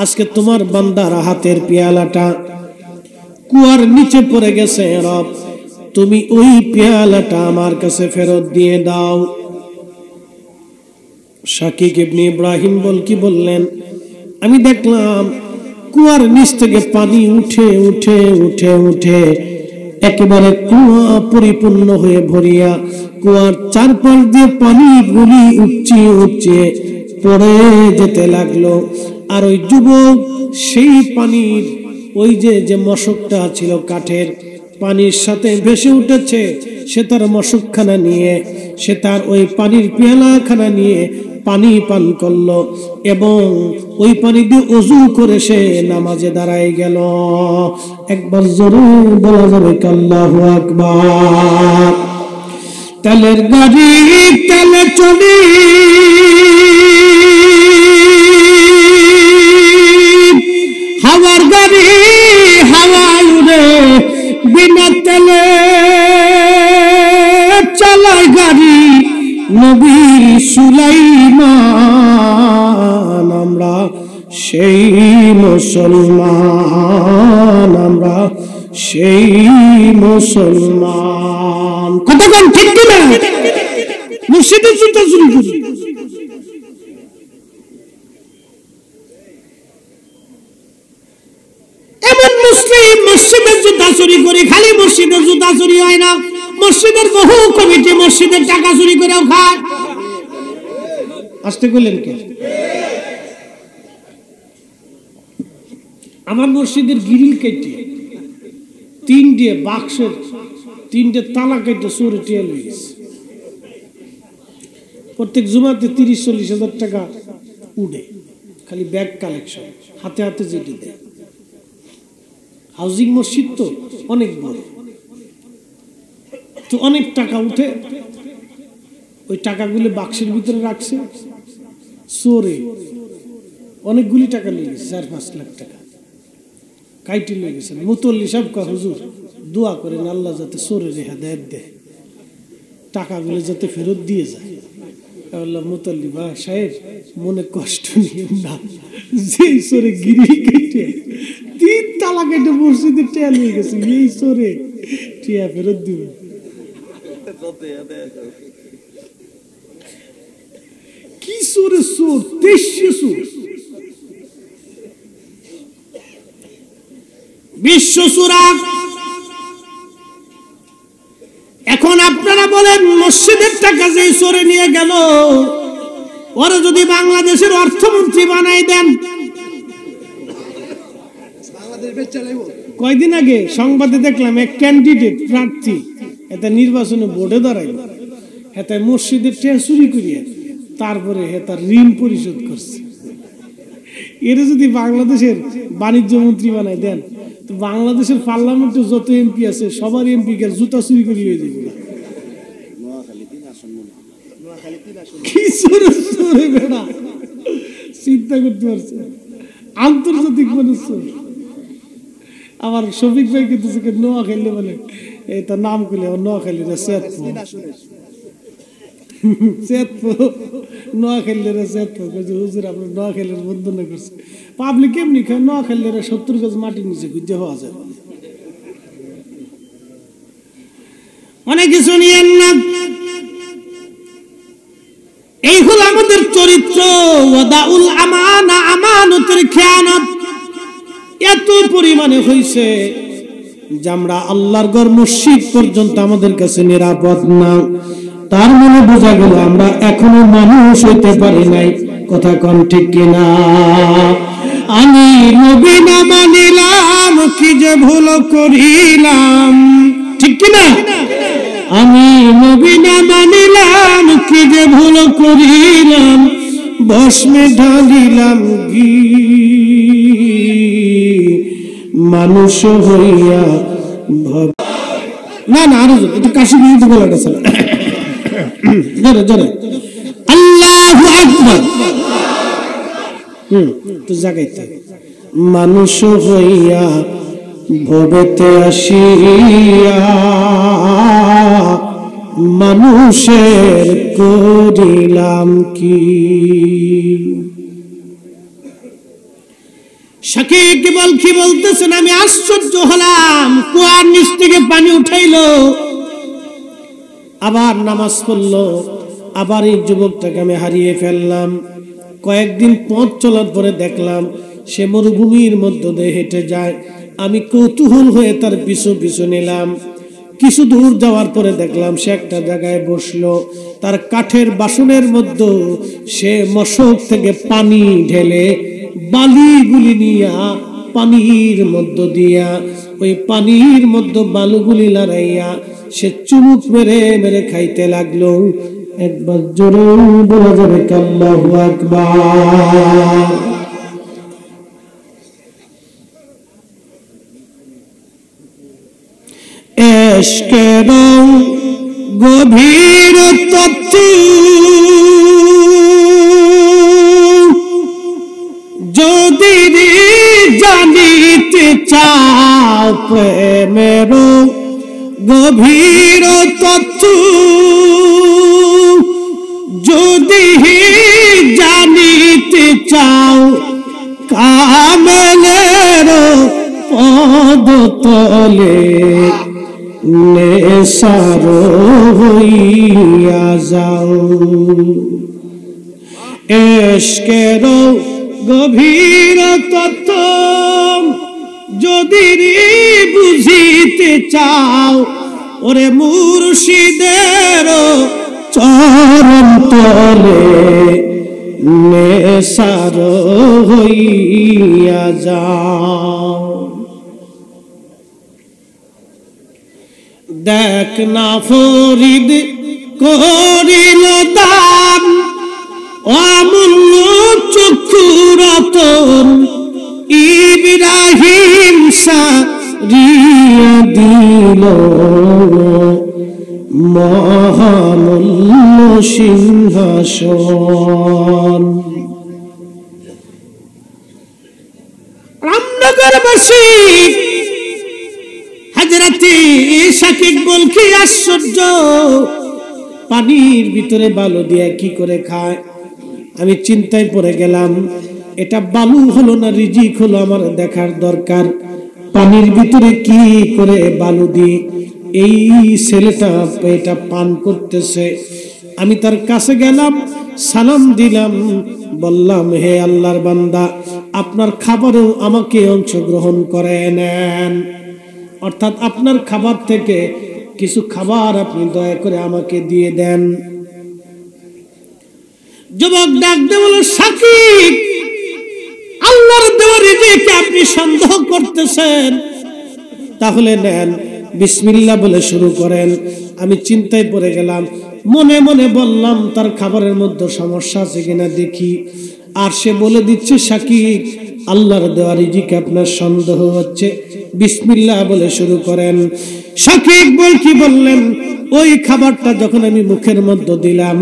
আজকে তোমার বান্দার হাতের পেয়ালাটা কুয়ার নিচে পড়ে গেছে রব, তুমি ওই পেয়ালাটা আমার কাছে ফেরত দিয়ে দাও। শাকিক ইবনে ইব্রাহিম বলকি বললেন, আমি দেখলাম কুয়ার নিচ থেকে পানি উঠে উঠে উঠে উঠে একেবারে কুয়া পরিপূর্ণ হয়ে ভরিয়া কুয়ার চারপাশ দিয়ে পানি গুলি উপচে উপচে পড়ে যেতে লাগলো। আর ওই যুবক সেই পানির ওই যে মশকটা ছিল কাঠের, পানির সাথে ভেসে উঠেছে। সে তার মশকখানা নিয়ে, সে তার ওই পানির পেয়ালাখানা নিয়ে পানি পান করলো এবং ওই পানি দিয়ে ওযু করে সে নামাজে দাঁড়ায় গেল। একবার জোরে বলা যাবে আল্লাহু আকবার। তেলের গাড়ি তেলে চলি, হাওয়ার গাড়ি হাওয়ায় উড়ে, বিনা তেলে চালায় গাড়ি নবী সুলাইমান। আমরা সেই মুসলমান, আমরা সেই মুসলমান। কতক্ষণ ঠিক কিনা? মুর্শিদের চিন্তা শুরু করি। এমন মুসলিম মসজিদের জুতা চুরি করে, খালি মসজিদের জুতা চুরি হয় না, মসজিদের বহু কমিটি মসজিদের টাকা চুরি করেও খায়। আসতে করলেন কে? আমার মসজিদের গ্রিল কেটে 3টে বাক্সের 3টে তালা কেটে চোরে টিয়া লয়ে গেছে। প্রত্যেক জুমাতে 30-40 হাজার টাকা উঠে, খালি ব্যাগ কালেকশন। হাতে হাতে যেটি দেয়। হাউজিং মসজিদ তো অনেক বড়, তো অনেক টাকা উঠে, ওই টাকাগুলো বাক্সের ভিতরে রাখছে, চোরে অনেকগুলি টাকা নিয়ে গেছে, 4-5 লাখ টাকা কাইটি নিয়ে গেছে। মুতল্লি সব হুজুর দোয়া করেন আল্লাহ যাতে চোরের হেদায়েত দেয়, টাকাগুলো যাতে ফেরত দিয়ে যায়। আল্লাহ মুতল্লি বা সাহেব মনে কষ্ট নিয়ে না, যে চোরে গিরি কেটে 3 তালা কেটে মসজিদে টিয়া নিয়ে গেছে, এই চোরে টিয়া ফেরত দিব। কি চোরে চোর, 23 চোর, বিশ্ব চোরা। এখন আপনারা বলেন মসজিদের টাকা যে চোরে নিয়ে গেল, ওরা যদি বাংলাদেশের অর্থমন্ত্রী বানাই দেন, কয়দিন আগে সংবাদে দেখলাম এক ক্যান্ডিডেট প্রার্থী এটা নির্বাচনে বোর্ডে দাঁড়াইল, এটা মসজিদের টাকা চুরি করিয়া তারপরে তার ঋণ পরিশোধ করছে। এরা যদি বাংলাদেশের বাণিজ্য মন্ত্রী বানাই দেন, তো বাংলাদেশের পার্লামেন্টে যত এমপি আছে সবার এমপি কে জুতা চুরি করে নিয়ে যাবে। চিন্তা করতে পারছে, আন্তর্জাতিক মানুষ। আমার শফিক ভাই কিন্তু নোয়াখালী বলে, এই তার নাম করলে নোয়াখালী নোয়াখালীর বন্ধনা করছে। পাবলিক এমনি খায় নোয়াখালীর 70 গজ মাটির নিচে খুঁজে হওয়া যায়। অনেক কিছু নিয়েন না, এই হল আমাদের চরিত্র। ওয়াদাউল আমানা, আমানতের খেয়ানত এত পরিমাণে হয়েছে যে আমরা আল্লাহর ঘর মসজিদ পর্যন্ত আমাদের কাছে নিরাপদ না। তার মানে বোঝা গেল আমরা এখনো মানুষ হইতে পারি নাই। কথা কোন ঠিক কিনা? আমি নবী না মানিলাম, কি যে ভুল করিলাম, ঠিক কিনা? আমি নবী না মানিলাম, কি যে ভুল করিলাম, ভস্মে ঢালিলাম ঘি, মানুষ হইয়া না না আরো একটু কাশি বিরুদ্ধে বলা গেছে। জোরে জোরে আল্লাহু আকবার। তো জাগাইতে মানুষ হইয়া ভবেতে আসিয়া, মানুষের করিলাম কি। শাকিব কি বলতেছেন, আমি আশ্চর্য হলাম, কুয়ার নিচ থেকে পানি উঠাইলো, আবার নামাজ পড়লো, আবার এই যুবকটাকে আমি হারিয়ে ফেললাম। কয়েকদিন পথ চলার পরে দেখলাম সে মরুভূমির মধ্য দিয়ে হেঁটে যায়। আমি কৌতূহল হয়ে তার পিছু পিছু নিলাম। কিছু দূর যাওয়ার পরে দেখলাম সে একটা জায়গায় বসলো, তার কাঠের বাসনের মধ্যে সে মশক থেকে পানি ঢেলে বালিগুলি নিয়া পানির মধ্য দিয়া, ওই পানির মধ্যে বালুগুলি লড়াইয়া সে চুমুক মেরে মেরে খাইতে লাগলো। একবার জোরে বলা যাবে আল্লাহু আকবার। এশকের গভীর তত্ত্ব যদি জানিতে চাও, প্রেমের গভীর তত্ত্ব যদি জানিতে চাও, কামেলের পদ তলে নেশার হইয়া যাও। এশকের গভীর তত্ত্ব যদি বুঝিতে চাও, ওরে মুর্শিদের চরণ তলে নেশার হইয়া যাও। দেখ না ফরিদ করিল দান, অমূল্য চক্ষু রতন রিয়া দিল মহামূল্য সিংহাসন। রামনগরবাসী হযরতে শাকিব বল কি আশ্চর্য, পানির ভিতরে বালু দিয়ে কি করে খায়? আমি চিন্তায় পড়ে গেলাম, এটা বালু হলো না রিজিক হলো আমার দেখার দরকার। পানির ভিতরে কি করে বালু দিয়ে এই ছেলেটা এটা পান করতেছে। আমি তার কাছে গেলাম, সালাম দিলাম, বললাম হে আল্লাহর বান্দা, আপনার খাবারেও আমাকে অংশগ্রহণ করে নেন, অর্থাৎ আপনার খাবার থেকে কিছু খাবার আপনি দয়া করে আমাকে দিয়ে দেন। যুবক ডাক দিয়ে বলল, শাকিব, আল্লাহর দেওয়া রিজিকে আপনি সন্দেহ করতেছেন, তাহলে নেন, বিসমিল্লাহ বলে শুরু করেন। আমি চিন্তায় পড়ে গেলাম, মনে মনে বললাম তার খাবারের মধ্যে সমস্যা আছে কিনা দেখি। আর সে বলে দিচ্ছে, শাকিব, আল্লাহর দেওয়া রিজিকে আপনার সন্দেহ হচ্ছে, বিসমিল্লাহ বলে শুরু করেন। শাকিব বল কি বললেন, ওই খাবারটা যখন আমি মুখের মধ্যে দিলাম,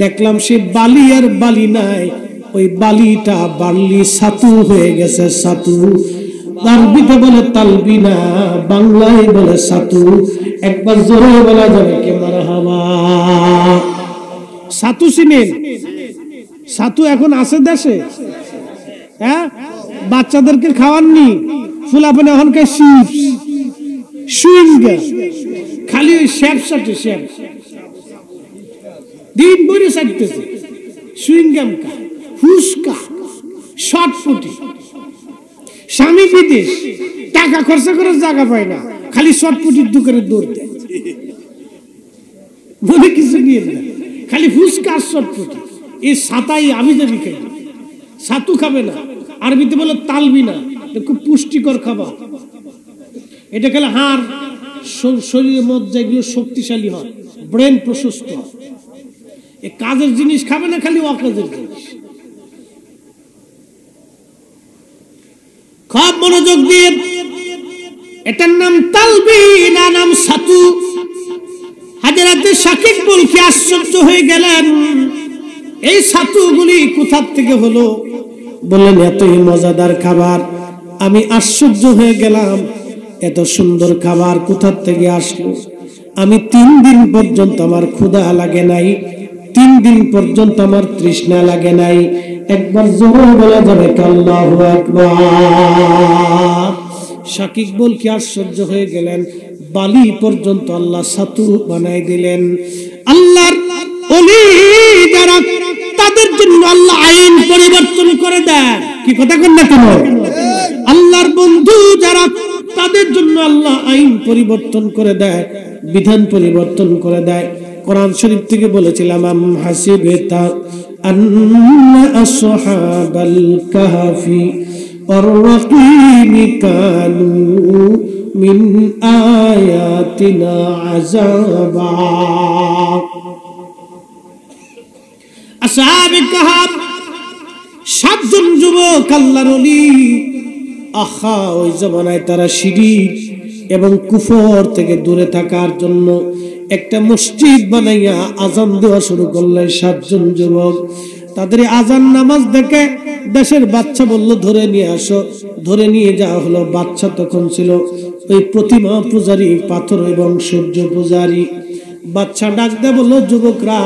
দেখলাম সে বালি আর বালি নাই, ওই বালিটা বার্লি ছাতু হয়ে গেছে। ছাতু আরবিতে বলে তালবিনা, বাংলায় বলে ছাতু। একবার জোরে বলা যাবে কি মারহাবা? ছাতু চিনেন? ছাতু এখন আছে দেশে, হ্যাঁ, বাচ্চাদেরকে খাওয়াননি, ফুলাপানে এখন খায় চিপস, সুইংগাম, খালি ওই শ্যাপ সাথে শ্যাপ দিন বইরে চাইতেছে, সুইংগাম খায়, ফুসকা, শর্টফুটি। স্বামী বিদেশ, টাকা খরচা করে জায়গা পায় না, খালি শর্টফুটির দোকানে দৌড় দেয়, বলে কিছু নিয়ে না, খালি ফুসকা আর শর্টফুটি। এই সাতাই আমি যাবি খাই, ছাতু খাবে না, আরবিতে বলে তালবিনা, খুব পুষ্টিকর খাবার। এটা খেলে হাড়, শরীরের মধ্যে এগুলো শক্তিশালী হয়, ব্রেন প্রশস্ত হয়। এই কাজের জিনিস খাবে না, খালি অকাজের জিনিস। খুব মনোযোগ দিয়ে, এটার নাম তালবিনা, নাম ছাতু। হযরতে শাকিব বল কি আশ্চর্য হয়ে গেলেন, এই ছাতুগুলি কোথা থেকে হলো? বললেন এতই মজাদার খাবার। আমি আশ্চর্য হয়ে গেলাম, এত সুন্দর খাবার কোথা থেকে আসলো? আমি 3 দিন পর্যন্ত আমার ক্ষুধা লাগে নাই, 3 দিন পর্যন্ত আমার তৃষ্ণা লাগে নাই। একবার জোরে বলা যাবে আল্লাহু আকবার। শাকিব বল কি আশ্চর্য হয়ে গেলেন, বালি পর্যন্ত আল্লাহ ছাতু বানাই দিলেন। আল্লাহর ওলি যারা, তাদের জন্য আল্লাহ আইন পরিবর্তন করে দেয়। কি কথা কন না কেন? আল্লাহর বন্ধু যারা, তাদের জন্য আল্লাহ আইন পরিবর্তন করে দেয়, বিধান পরিবর্তন করে দেয়। কোরআন শরীফ থেকে বলেছিলাম, আম হাসিবাতা আন্না আসহাবাল কাহফি ওয়ার রাকিম কানু মিন আয়াতিনা আযাবা। আসহাবে কাহফ 7 জন যুবক আল্লাহর ওলি। আহা, ওই জামানায় তারা শিরক এবং কুফর থেকে দূরে থাকার জন্য একটা মসজিদ বানাইয়া আজান দেওয়া শুরু করলেন। 7 জন যুবক, তাদের আজান নামাজ দেখে দেশের বাচ্চা বলল, ধরে নিয়ে আসো। ধরে নিয়ে যাওয়া হলো। বাচ্চা তখন ছিল ওই প্রতিমা পূজারী, পাথর এবং সূর্য পূজারী। বাচ্চা ডাক দিয়ে বলল, যুবকরা,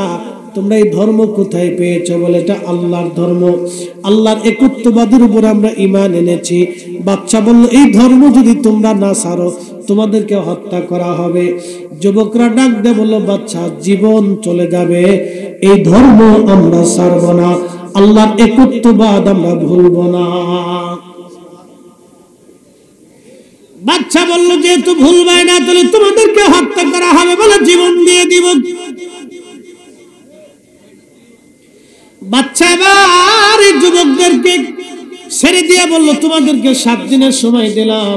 তোমরা এই ধর্ম কোথায় পেয়েছো? বলে, এটা আল্লাহর ধর্ম, আল্লাহর একত্ববাদের উপর আমরা ঈমান এনেছি। বাচ্চা বলল, এই ধর্ম যদি তোমরা না ছাড়ো, তোমাদেরকে হত্যা করা হবে। যুবকরা ডাক দিয়ে বলল, বাচ্চা, জীবন চলে যাবে, এই ধর্ম আমরা ছাড়ব না, আল্লাহর একত্ববাদ আমরা ভুলব না। বাচ্চা বলল, যেহেতু ভুলবে না, তাহলে তোমাদেরকে হত্যা করা হবে। বলে, জীবন দিয়ে দিব। বাচ্চা এবার যুবকদেরকে ছেড়ে দিয়ে বলল, তোমাদেরকে 7 দিনের সময় দিলাম,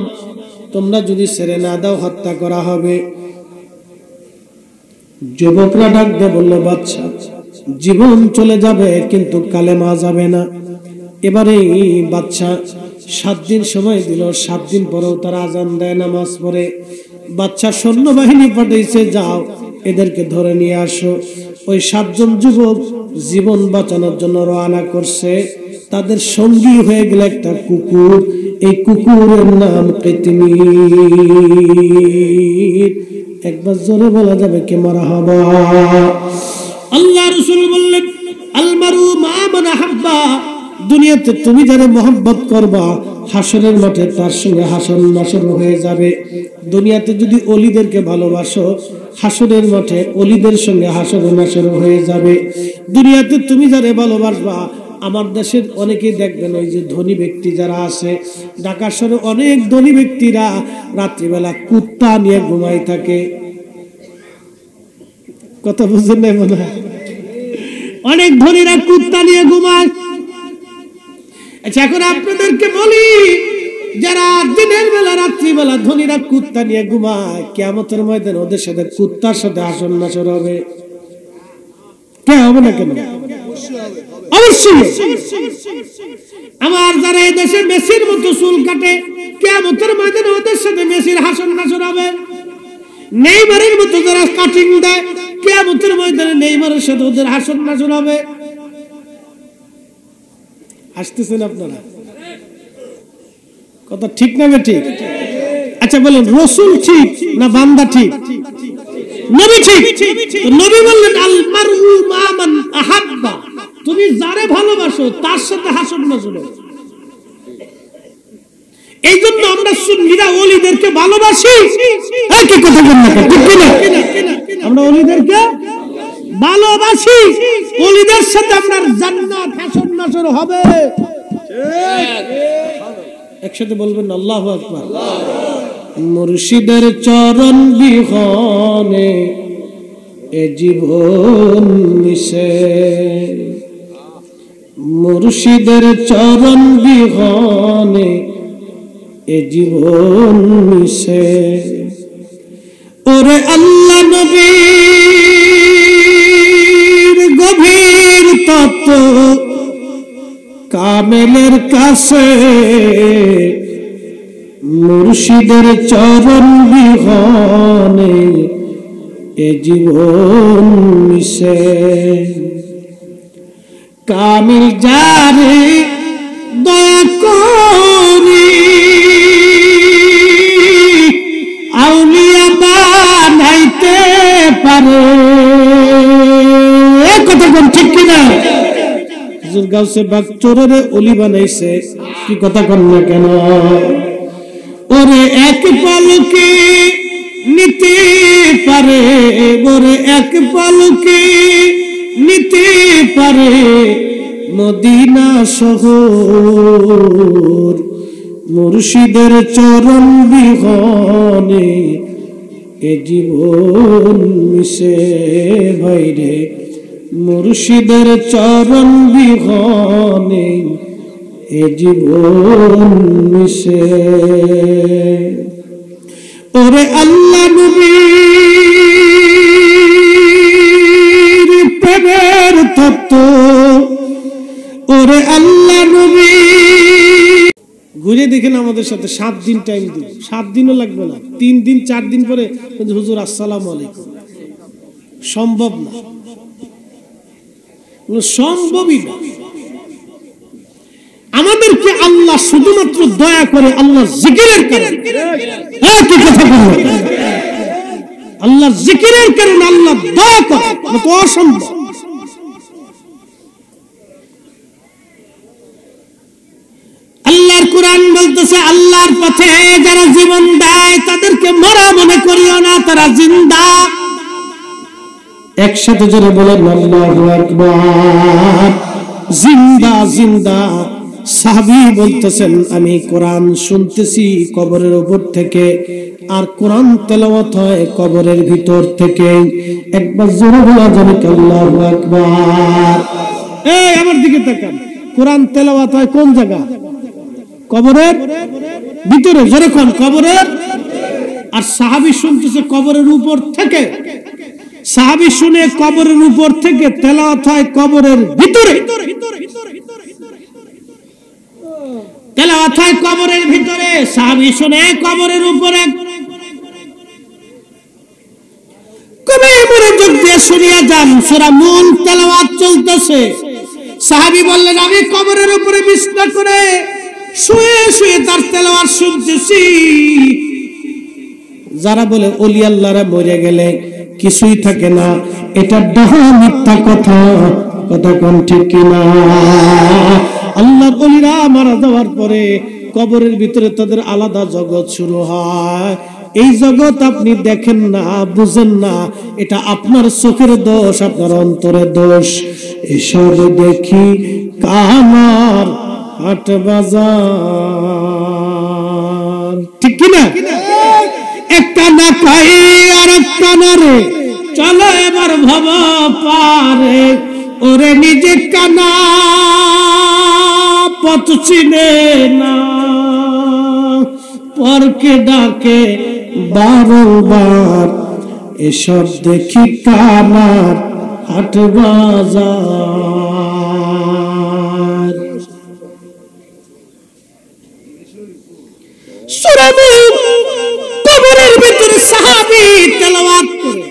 তোমরা যদি ছেড়ে না দাও, হত্যা করা হবে। যুবকরা ডাক দিয়ে বলল, বাচ্চা, জীবন চলে যাবে কিন্তু কালেমা যাবে না। এবারে বাচ্চা 7 দিন সময় দিল, 7 দিন পরেও তারা আজান দেয়, নামাজ পড়ে। বাচ্চা সৈন্যবাহিনী পাঠাইছে, যাও এদেরকে ধরে নিয়ে আসো। ওই 7 জন যুবক জীবন বাঁচানোর জন্য রওনা করছে। তাদের সঙ্গী হয়ে গেল একটা কুকুর। এই কুকুরের নাম কিতমির। একবার জোরে বলা যাবে কি মারহাবা? আল্লাহ রাসূল বললেন, আল মারু মা মান আহাব্বা, দুনিয়াতে তুমি যারা মহব্বত করবা, হাসরের মাঠে তার সঙ্গে হাসর নাসর হয়ে যাবে। দুনিয়াতে যদি অলিদেরকে ভালোবাসো, হাসরের মাঠে অলিদের সঙ্গে হাসর নাসর হয়ে যাবে। দুনিয়াতে তুমি যারা ভালোবাসবা, আমার দেশের অনেকেই দেখবেন ওই যে ধনী ব্যক্তি যারা আছে, ঢাকা শহরে অনেক ধনী ব্যক্তিরা রাত্রিবেলা কুত্তা নিয়ে ঘুমাই থাকে। কথা বুঝছেন না মনে হয়? অনেক ধনীরা কুত্তা নিয়ে ঘুমায়। আচ্ছা, এখন আপনাদেরকে বলি, যারা দিনের বেলা রাত্রিবেলা ধনীরা কুত্তা নিয়ে ঘুমায়, কিয়ামতের ময়দানে ওদের সাথে কুত্তার সাথে হাসর নাসর হবে? কে হবে না কেন? অবশ্যই। আমার যারা এই দেশে মেসির মতো চুল কাটে, কিয়ামতের ময়দানে ওদের সাথে মেসির হাসর নাসর হবে। নেইমারের মতো যারা কাটিং দেয়, কিয়ামতের ময়দানে নেইমারের সাথে ওদের হাসর নাসর হবে। আসতেছেন আপনারা? কথা ঠিক না ঠিক? আচ্ছা বলেন, রাসূল ঠিক না বান্দা ঠিক? নবী ঠিক। নবী বললেন, আল মারউ মা মান আহাব্বা, তুমি যারে ভালোবাসো তার সাথে হাসর নাসর হবে। এই জন্য আমরা সুন্নিরা ওলিদেরকে ভালোবাসি। কি কথা বলেন না, ঠিক কিনা? আমরা ওলিদেরকে ভালোবাসি, ওলিদের সাথে আপনার জান্নাত হাসর নাসর হবে। একসাথে বলবেন আল্লাহু আকবার। মুর্শিদের চরণ বিহনে এ জীবন মিশে, মুর্শিদের চরণ বিহনে এ জীবন মিশে। ওরে আল্লাহ নবীর গভীর তত্ত্ব কামেলের কাছে, মুর্শিদের চরণ বিহনে এ জীবন মিশে। কামিল যারে দয়া করি আউলিয়া বানাইতে পারে। কথা কোন ঠিক কিনা? হুজুর গাউসে বাগ চোরের ওলি বানাইছে। কি কথা কোন না কেন? ওরে এক পালকে নিতে পারে, ওরে এক পালকে নিতে পারে মদিনা শহর। মুর্শিদের চরণ বিহনে এ জীবন মিশে। ভাইরে, মুর্শিদের চরণ বিহনে এ জীবন মিশে। ওরে আল্লাহ নবীর প্রেমের তত্ত্ব, ওরে আল্লাহ নবী। ঘুরে দেখেন আমাদের সাথে 7 দিন টাইম দিন, 7 দিনও লাগবে না, 3 দিন 4 দিন পরে হুজুর আসসালামু আলাইকুম। সম্ভব না, সম্ভবই না। আমাদেরকে আল্লাহ শুধুমাত্র দয়া করে আল্লাহ জিকিরের কারণে। কি কথা বলবো? আল্লাহ জিকিরের কারণে আল্লাহ দয়া করে, তো অসম্ভব। আল্লাহর কোরআন বলতেছে, আল্লাহর পথে যারা জীবন দেয় তাদেরকে মরা মনে করিও না, তারা জিন্দা। একসাথে জোরে বলেন আল্লাহু আকবার। জিন্দা জিন্দা। সাহাবী বলতেছেন, আমি কোরআন শুনতেছি কবরের উপর থেকে, আর কোরআন তেলাওয়াত হয় কবরের ভিতর থেকে। একবার জোরে বলা যাবে আল্লাহু আকবার। এই আমার দিকে তাকান, কোরআন তেলাওয়াত হয় কোন জায়গা? কবরের ভিতরে। জোরে কোন? কবরের। আর সাহাবী শুনতেছে কবরের উপর থেকে। সাহাবী শুনে কবরের উপর থেকে, তেলাওয়াত হয় কবরের ভিতরে। তেলাওয়াত হয় কবরের ভিতরে। সাহাবী শুনে কবরের উপরে, কবে মনোযোগ দিয়ে শুনিয়া যান, সূরা মুন তেলাওয়াত চলতেছে। সাহাবী বললেন, আমি কবরের উপরে বিছনা করে শুয়ে শুয়ে তার তেলাওয়াত শুনতেছি। যারা বলে ওলি আল্লাহরা মরে গেলে কিছুই থাকে না, এটা ডাহা মিথ্যা কথা, কথা কোন ঠিক কিনা? আল্লাহর ওলিরা মারা যাওয়ার পরে কবরের ভিতরে তাদের আলাদা জগৎ শুরু হয়। এই জগৎ আপনি দেখেন না, বুঝেন না, এটা আপনার চোখের দোষ, আপনার অন্তরের দোষ। এসব দেখি কামার হাট বাজার, ঠিক কিনা? একটা না পাই আর একটা না রে, চলো এবার ভব পারে। ওরে নিজে কানা পথ চিনে না, পরকে ডাকে বারবার। এসব দেখি কানার হাট বাজার। সূরা মুন কবরের ভিতরে সাহাবী তেলাওয়াত করে,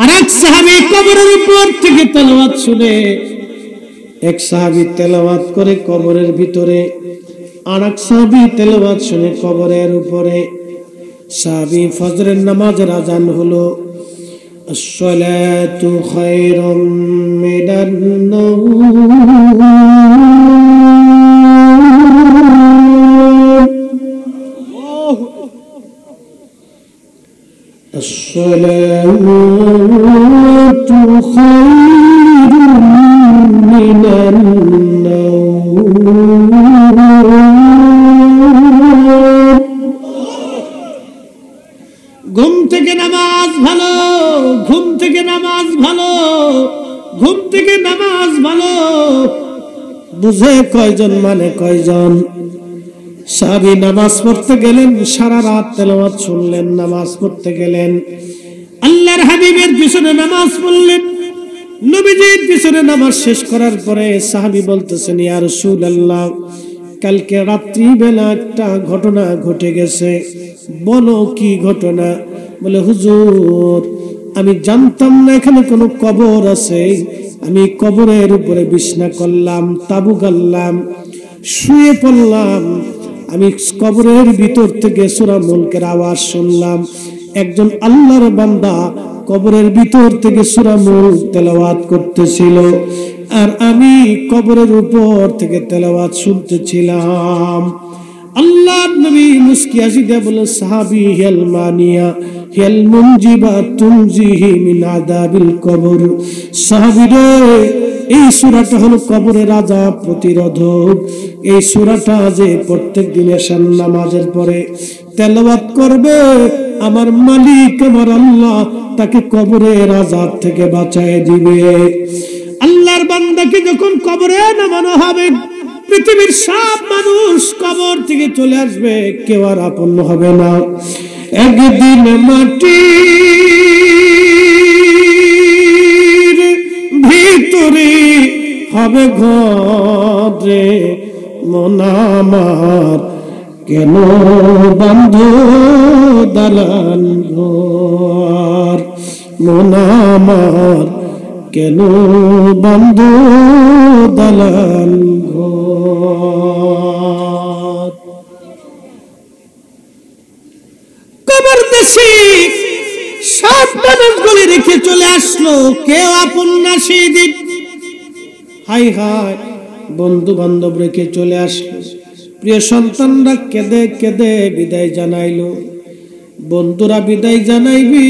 আরেক সাহাবী কবরের উপর থেকে তেলাওয়াত শুনে। এক সাহাবী তেলাওয়াত করে কবরের ভিতরে, আরেক সাহাবী তেলাওয়াত শুনে কবরের উপরে। সাহাবী ফজরের নামাজের আযান হলো, আসসালাতু খায়রুম মিনান নাওম, আসসালাতু খায়রুম মিনান নাওম। ঘুম থেকে নামাজ ভালো, ঘুম থেকে নামাজ ভালো, ঘুম থেকে নামাজ ভালো। বুঝে কয়জন মানে কয়জন? সাহাবী নামাজ পড়তে গেলেন, সারা রাত তেলাওয়াত শুনলেন, নামাজ পড়তে গেলেন, আল্লাহর হাবিবের পিছনে নামাজ পড়লেন। নবীজির পিছনে নামাজ শেষ করার পরে সাহাবী বলতেছেন, ইয়া রাসূলুল্লাহ, কালকে রাত্রি বেলা একটা ঘটনা ঘটে গেছে, বলো কি ঘটনা? বলে, হুজুর, আমি জানতাম না এখানে কোনো কবর আছে। আমি কবরের উপরে বিছনা করলাম, তাবু গাড়লাম, শুয়ে পড়লাম। আমি কবরের ভিতর থেকে সূরা মুলকের আওয়াজ শুনলাম। একজন আল্লাহর বান্দা কবরের ভিতর থেকে সূরা মুলক তেলাওয়াত করতেছিল, আর আমি কবরের উপর থেকে তেলাওয়াত শুনতেছিলাম। আল্লাহর নবী মুস্কি হাসি দিয়ে বলে, সাহাবী হিয়াল মানিয়া হিয়াল মুনজিবা তুনজিহি মিন আযাবিল কবর। সাহাবী রে, এই সূরাটা হলো কবরের আযাব প্রতিরোধক। এই সূরাটা যে প্রত্যেক দিন এশার নামাজের পরে তেলাওয়াত করবে, আমার মালিক আমার আল্লাহ তাকে কবরের আযাব থেকে বাঁচায় দিবে। আল্লাহর বান্দাকে যখন কবরে নামানো হবে, পৃথিবীর সব মানুষ কবর থেকে চলে আসবে, কেউ আর আপন হবে না। একদিন মাটির ভিতরে হবে ঘরে, মন আমার কেন বন্ধ দালান ঘর, মন আমার কেন বন্ধ দালান ঘর। কবর দেশে সব মানুষগুলি রেখে চলে আসলো, কেউ আপন না সেই দিন। হাই হাই, বন্ধু বান্ধব রেখে চলে আসলো, প্রিয় সন্তানরা কেঁদে কেঁদে বিদায় জানাইলো। বন্ধুরা বিদায় জানাইবি,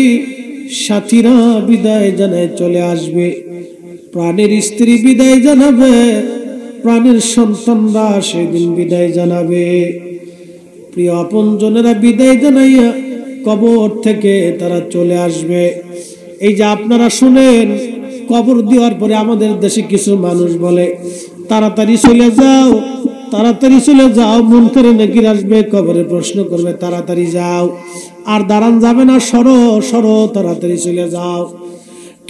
সাথীরা বিদায় জানায় চলে আসবে, প্রাণের স্ত্রী বিদায় জানাবে, প্রাণের সন্তানরা সেদিন বিদায় জানাবে। প্রিয় আপনজনেরা বিদায় জানাইয়া কবর থেকে তারা চলে আসবে। এই যে আপনারা শুনেন, কবর দেওয়ার পরে আমাদের দেশে কিছু মানুষ বলে, তাড়াতাড়ি চলে যাও, তাড়াতাড়ি চলে যাও, মুনকারে নাকির আসবে, কবরে প্রশ্ন করবে, তাড়াতাড়ি যাও, আর দাঁড়ান যাবে না, সরো সরো, তাড়াতাড়ি চলে যাও।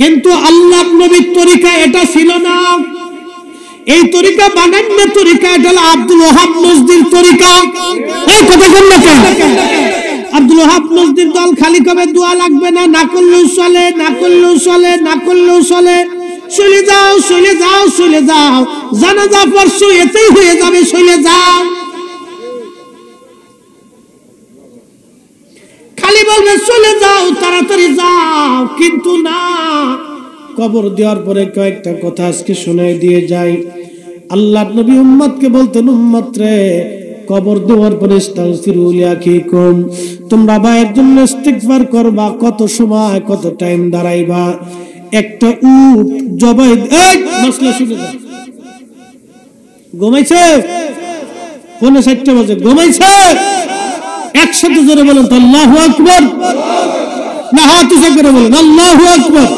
কিন্তু আল্লাহর নবীর তরিকা এটা ছিল না। এই তরিকা বানান্য তরিকা, এটা হলো আব্দুল ওহাব নজদির তরিকা। এই কথা বল না কেন? আব্দুল ওহাব নজদির দল খালি কবে দোয়া লাগবে না, না করলেও চলে, না করলেও চলে, না করলেও চলে, চলে যাও চলে যাও চলে যাও, জানাজা পড়ছো এতেই হয়ে যাবে, চলে যাও। খালি বলবে চলে যাও, তাড়াতাড়ি যাও, কিন্তু না, কবর দেওয়ার পরে কয়েকটা কথা আজকে শোনাই দিয়ে যাই। আল্লাহর নবী উম্মতকে বলতেন, উম্মত রে, কবর দেওয়ার পরে ইস্তাগফিরু লিআখিকুম, তোমরা ভাইয়ের জন্য ইস্তিগফার করবা। কত সময়, কত টাইম দাঁড়াইবা? একটা উট জবাই, এই মাসলা শুনে যাও, ঘুমাইছে, পৌনে 4টা বাজে, ঘুমাইছে। একসাথে জোরে বলেন তো আল্লাহু আকবার, না হাত উঁচু করে বলেন আল্লাহু আকবার।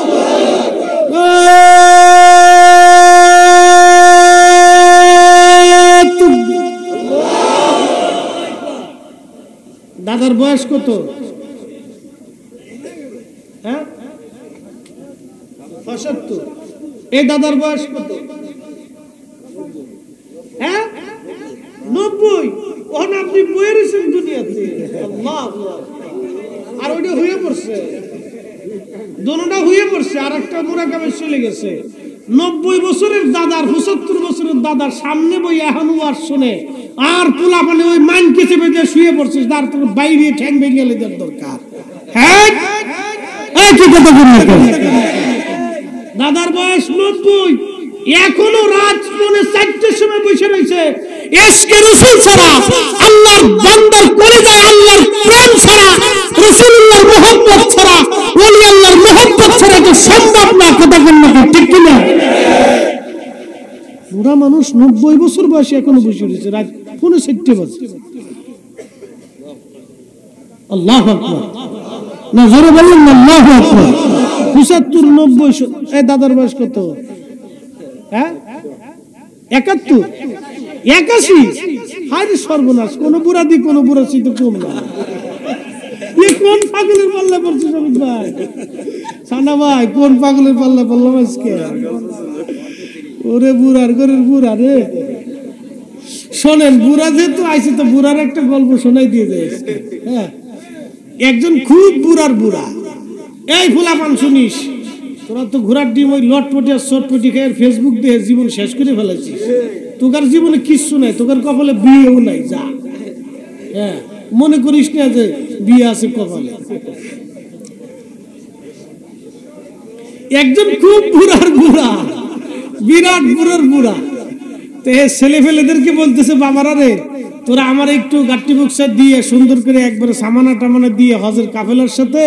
দাদার বয়স কত? হ্যাঁ 75। এই দাদার বয়স কত? হ্যাঁ 90। ওখান আপনি বয়ে রয়েছেন দুনিয়াতে। আর ওইটা হয়ে পড়ছে, দোনোটা হয়ে পড়ছে, আর একটা মুরাকাবে চলে গেছে। 90 বছরের দাদার, 75 বছরের দাদার সামনে বই এখন আর শুনে, আর পোলা মানে ওই মান কেছে বেঁধে শুয়ে পড়ছে, তার তোর বাইরে ঠ্যাং ভেঙে গেলে যার দরকার। হ্যাঁ কি কথা বললেন? দাদার বয়স 90, এখনো রাত পৌনে 4টার সময় বসে রয়েছে। ইশকে রাসূল ছাড়া, আল্লাহর বান্দার কলিজায় আল্লাহর প্রেম ছাড়া, রাসূলুল্লাহর মুহাব্বত ছাড়া, ওলি আল্লাহর মুহাব্বত ছাড়া তো সম্ভব না। কথা বলুন ঠিক কি না? বুড়া মানুষ 90 বছর বয়সে এখনো বসে রয়েছে, রাত পৌনে 4টে বাজে। আল্লাহু আকবার, না জোরে বলুন না আল্লাহু আকবার। 75, 90। এই দাদার বয়স কত? হ্যাঁ 71, 81। হায় সর্বনাশ, কোন বুড়া দি কোন বুড়া চিতে কম না। কোন পাগলের পাল্লা পড়ছে সমিত ভাই, সানা ভাই, কোন পাগলের পাল্লা পড়লাম আজকে? ওরে বুড়ার ঘরের বুড়া রে। শোনেন, বুড়া যেহেতু আইছে তো বুড়ার একটা গল্প শোনাই দিয়ে যায়। হ্যাঁ, একজন খুব বুড়ার বুড়া, এই ফুলাপান শুনিস, তোরা তো ঘোড়ার ডিম ওই লটপটি আর চটপটি খেয়ে ফেসবুক দিয়ে জীবন শেষ করে ফেলেছিস। তোকার জীবনে কিচ্ছু নাই, তোকার কপালে বিয়েও নাই, যা। হ্যাঁ, মনে করিস না যে বিয়ে আছে কপালে। একজন খুব বুড়ার বুড়া, বিরাট বুড়ার বুড়া, তো ছেলে ফেলেদেরকে বলতেছে, বাবারা রে, তোরা আমার একটু গাট্টি বক্সা দিয়ে সুন্দর করে একবারে সামানা টামানা দিয়ে হজের কাফেলার সাথে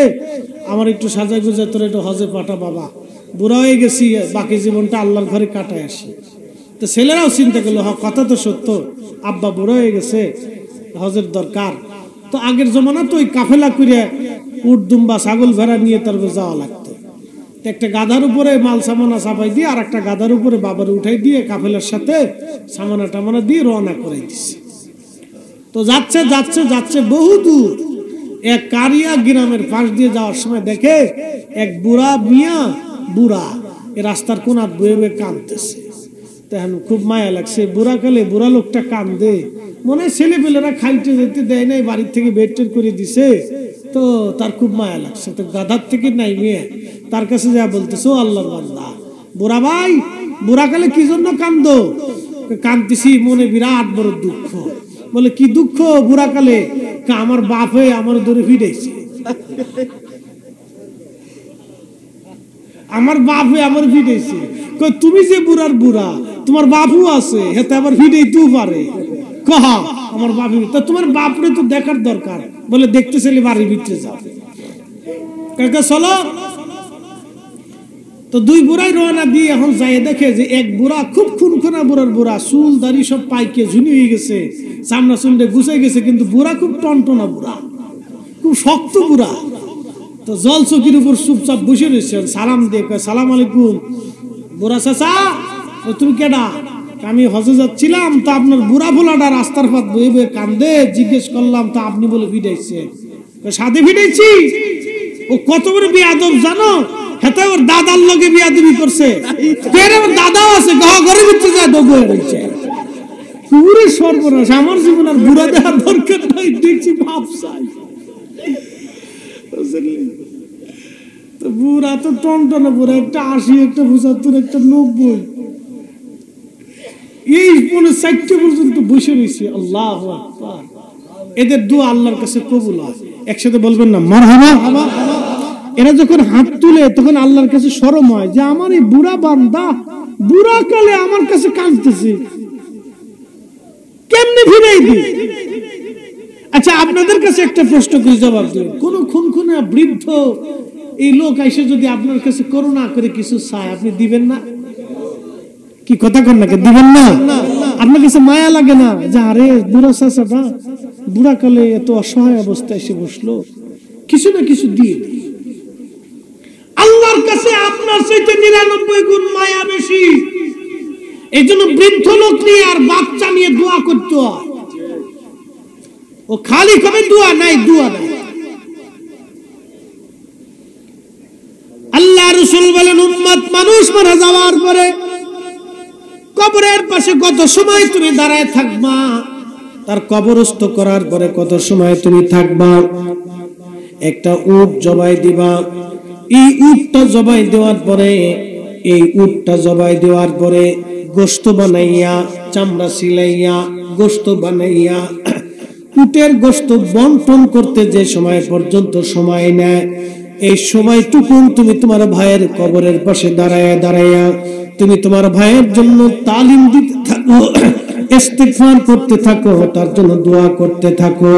আমার একটু সাজা গুজা তোরা একটু হজে পাঠা, বাবা বুড়া হয়ে গেছি, বাকি জীবনটা আল্লাহর ঘরে কাটায় আসি। তো ছেলেরাও চিন্তা করলো, হ কথা তো সত্য, আব্বা বুড়া হয়ে গেছে, হজের দরকার। তো আগের জমানা তো ওই কাফেলা করে উট দুম্বা ছাগল ভেড়া নিয়ে তারপর যাওয়া লাগতো। একটা গাধার উপরে মাল সামানা চাপাই দিয়ে আর একটা গাধার উপরে বাবার উঠাই দিয়ে কাফেলার সাথে সামানা টামানা দিয়ে রওনা করে দিচ্ছে। তো যাচ্ছে যাচ্ছে যাচ্ছে বহু দূর, এক কারিয়া গ্রামের পাশ দিয়ে যাওয়ার সময় দেখে এক বুড়া মিয়া, বুড়া এ রাস্তার কোনাত বয়ে বয়ে কাঁদতেছে। তখন খুব মায়া লাগছে, বুড়া কালে বুড়া লোকটা কান্দে, মনে হয় ছেলে পেলেরা খাইতে যেতে দেয় নাই, বাড়ির থেকে বের টের করে দিছে, তো তার খুব মায়া লাগছে। তো গাধার থেকে নাই মেয়ে তার কাছে যা বলতেছে, ও আল্লাহর বান্দা, বুড়া ভাই, বুড়া কালে কি জন্য কান্দো? কান্দতেছি, মনে বিরাট বড় দুঃখ। বলে কি দুঃখ বুড়া কালে? আমার বাপ হয়ে আমার ধরে ফিরেছে, আমার বাপ হয়ে আমার ফিরেছে। তুমি যে বুড়ার বুড়া, তোমার বাপও আছে, হেতে আবার ফিরেইতেও পারে। কহা আমার বাপ, তা তোমার বাপরে তো দেখার দরকার। বলে দেখতে চাইলে বাড়ির ভিতরে যাও, কাকা চলো। তো দুই বুড়াই রওনা দিয়ে এখন যাই দেখে যে এক বুড়া খুব খুনখুনা বুড়ার বুড়া, চুল দাড়ি সব পাইকে ঝুনি হয়ে গেছে, চামড়া চুমড়ে গুছাই গেছে, কিন্তু বুড়া খুব টনটনা বুড়া, খুব শক্ত বুড়া। তো জল চকির উপর চুপচাপ বসে রয়েছেন, সালাম দিয়ে কয়, সালাম আলাইকুম। বুড়া চাচা, তুমি কেডা? আমি হজে যাচ্ছিলাম, তো আপনার বুড়া ভোলাটা রাস্তার পথ বয়ে বয়ে কান্দে, জিজ্ঞেস করলাম, তা আপনি বলে ফিটাইছে। সাথে ফিটাইছি। ও কত বড় বেয়াদব জানো? হেতে ওর দাদার লগে বিয়াদবি করছে, এর ওর দাদাও আছে, ঘরের ভিতরে যায় দগ হয়ে রয়েছে। পুরো সর্বনাশ। আমার জীবন আর বুড়া দেওয়ার দরকার নাই, দেখছি ভাব চাই। বুড়া তো টনটনে বুড়া, একটা 80, একটা 75, একটা 90, এই 4 পর্যন্ত বসে রয়েছে। আল্লাহু আকবার। এদের দোয়া আল্লাহর কাছে কবুল হয়। একসাথে বলবেন না মারহাবা। এরা যখন হাত তুলে তখন আল্লাহর কাছে শরম হয় যে আমার এই বুড়া বান্দা বুড়া কালে আমার কাছে কাঁদতেছে, কেমনে ফিরাই দিই। আচ্ছা, আপনাদের কাছে একটা প্রশ্ন করে জবাব দিন। কোন খুনখুনে বৃদ্ধ এই লোক এসে যদি আপনার কাছে করুণা করে কিছু চায়, আপনি দিবেন না? কি কথা কন নাকি, দিবেন না? আপনার কাছে মায়া লাগে না যে আরে বুড়া চাচাটা বুড়া কালে এত অসহায় অবস্থায় এসে বসলো, কিছু না কিছু দিয়ে? আল্লাহর কাছে আপনার চাইতে 99 গুণ মায়া বেশি। এই জন্য বৃদ্ধ লোক নিয়ে আর বাচ্চা নিয়ে দোয়া করতে হয়। ও খালি কবে দোয়া নাই, দোয়া নাই। আল্লাহ রাসূল বলেন, উম্মত মানুষ মারা যাওয়ার পরে কবরের পাশে কত সময় তুমি দাঁড়ায় থাকবা, তার কবরস্থ করার পরে কত সময় তুমি থাকবা। একটা উট জবাই দিবা, এই উটটা জবাই দেওয়ার পরে, এই উটটা জবাই দেওয়ার পরে গোশত বানাইয়া, চামড়া সিলাইয়া গোশত বানাইয়া উটের গোশত বন্টন করতে যে সময় পর্যন্ত সময় নেয়, এই সময়টুকু তুমি তোমার ভাইয়ের কবরের পাশে দাঁড়ায়া তুমি তোমার ভাইয়ের জন্য তালিম দিতে থাকো, ইস্তিগফার করতে থাকো, তার জন্য দোয়া করতে থাকো।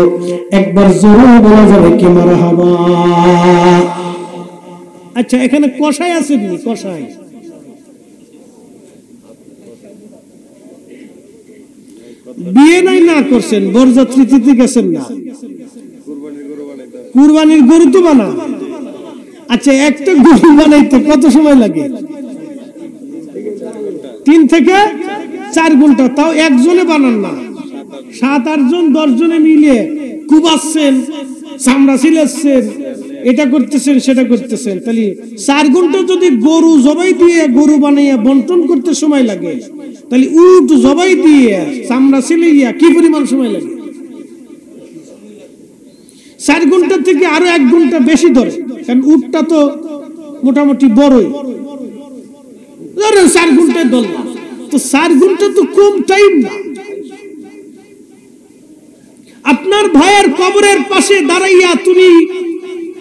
একবার জোরে বলা যাবে কি মারহাবা? আচ্ছা, এখানে কষাই আছে নি? কষাই বিয়ে নাই না করছেন, বরযাত্রীতে গেছেন না, কুরবানির গরু তো বানা। আচ্ছা, একটা গরু বানাইতে কত সময় লাগে? 3 থেকে 4 ঘন্টা। তাও একজনে বানান না, 7-8 জন 10 জনে মিলে কুবাচ্ছেন, চামড়া ছিলাচ্ছেন, এটা করতেছেন সেটা করতেছেন। তাহলে 4 ঘন্টা যদি গরু জবাই দিয়ে গরু বানাইয়া বন্টন করতে সময় লাগে, তাহলে উট জবাই দিয়ে চামড়া ছিলাইয়া কি পরিমাণ সময় লাগে? 4 ঘন্টা থেকে আরো 1 ঘন্টা বেশি ধরে, কারণ উটটা তো মোটামুটি বড়ই। 4 ঘন্টায় ধরলাম, তো 4 ঘন্টা তো কম টাইম না। আপনার ভাইয়ের কবরের পাশে দাঁড়াইয়া তুমি,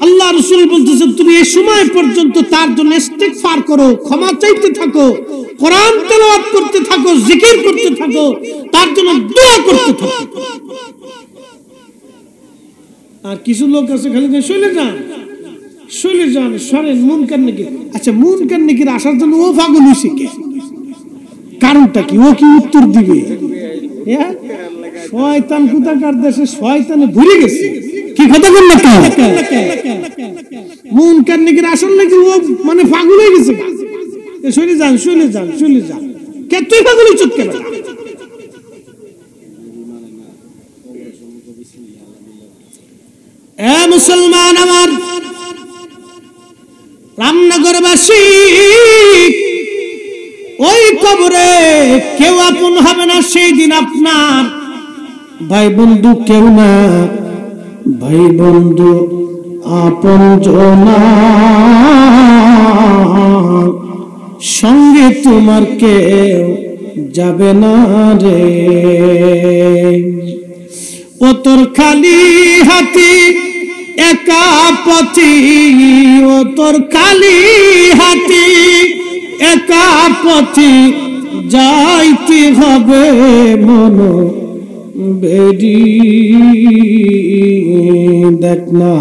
আল্লাহ রাসূল বলতেছেন, তুমি এই সময় পর্যন্ত তার জন্য ইস্তিগফার করো, ক্ষমা চাইতে থাকো, কোরআন তেলাওয়াত করতে থাকো, জিকির করতে থাকো, তার জন্য দোয়া করতে থাকো। আর কিছু লোক আছে খালি চলে যান সরেন মুনকার নেকির। আচ্ছা, মুনকার নেকির আসার জন্য ও পাগল হইছে কে? কারণটা কি? ও কি উত্তর দিবে? শয়তান কোথাকার দেশে শয়তানে ভরে গেছে। কি কথা বল না? মুনকার নেকির আসল নাকি ও মানে পাগল হয়ে গেছে। চলে যান কে? তুই পাগল হইছ কেন? এ মুসলমান আমার, রামনগরবাসী, ওই কবরে কেউ আপন হবে না সেই দিন। আপনার ভাই বন্ধু কেউ না, ভাই বন্ধু আপন জনা, সঙ্গে তোমার কেউ যাবে না রে। ও তোর খালি হাতি একা পথি, ও তোর খালি হাতি একা পথি, যাইতে হবে মন বেরি। দেখ না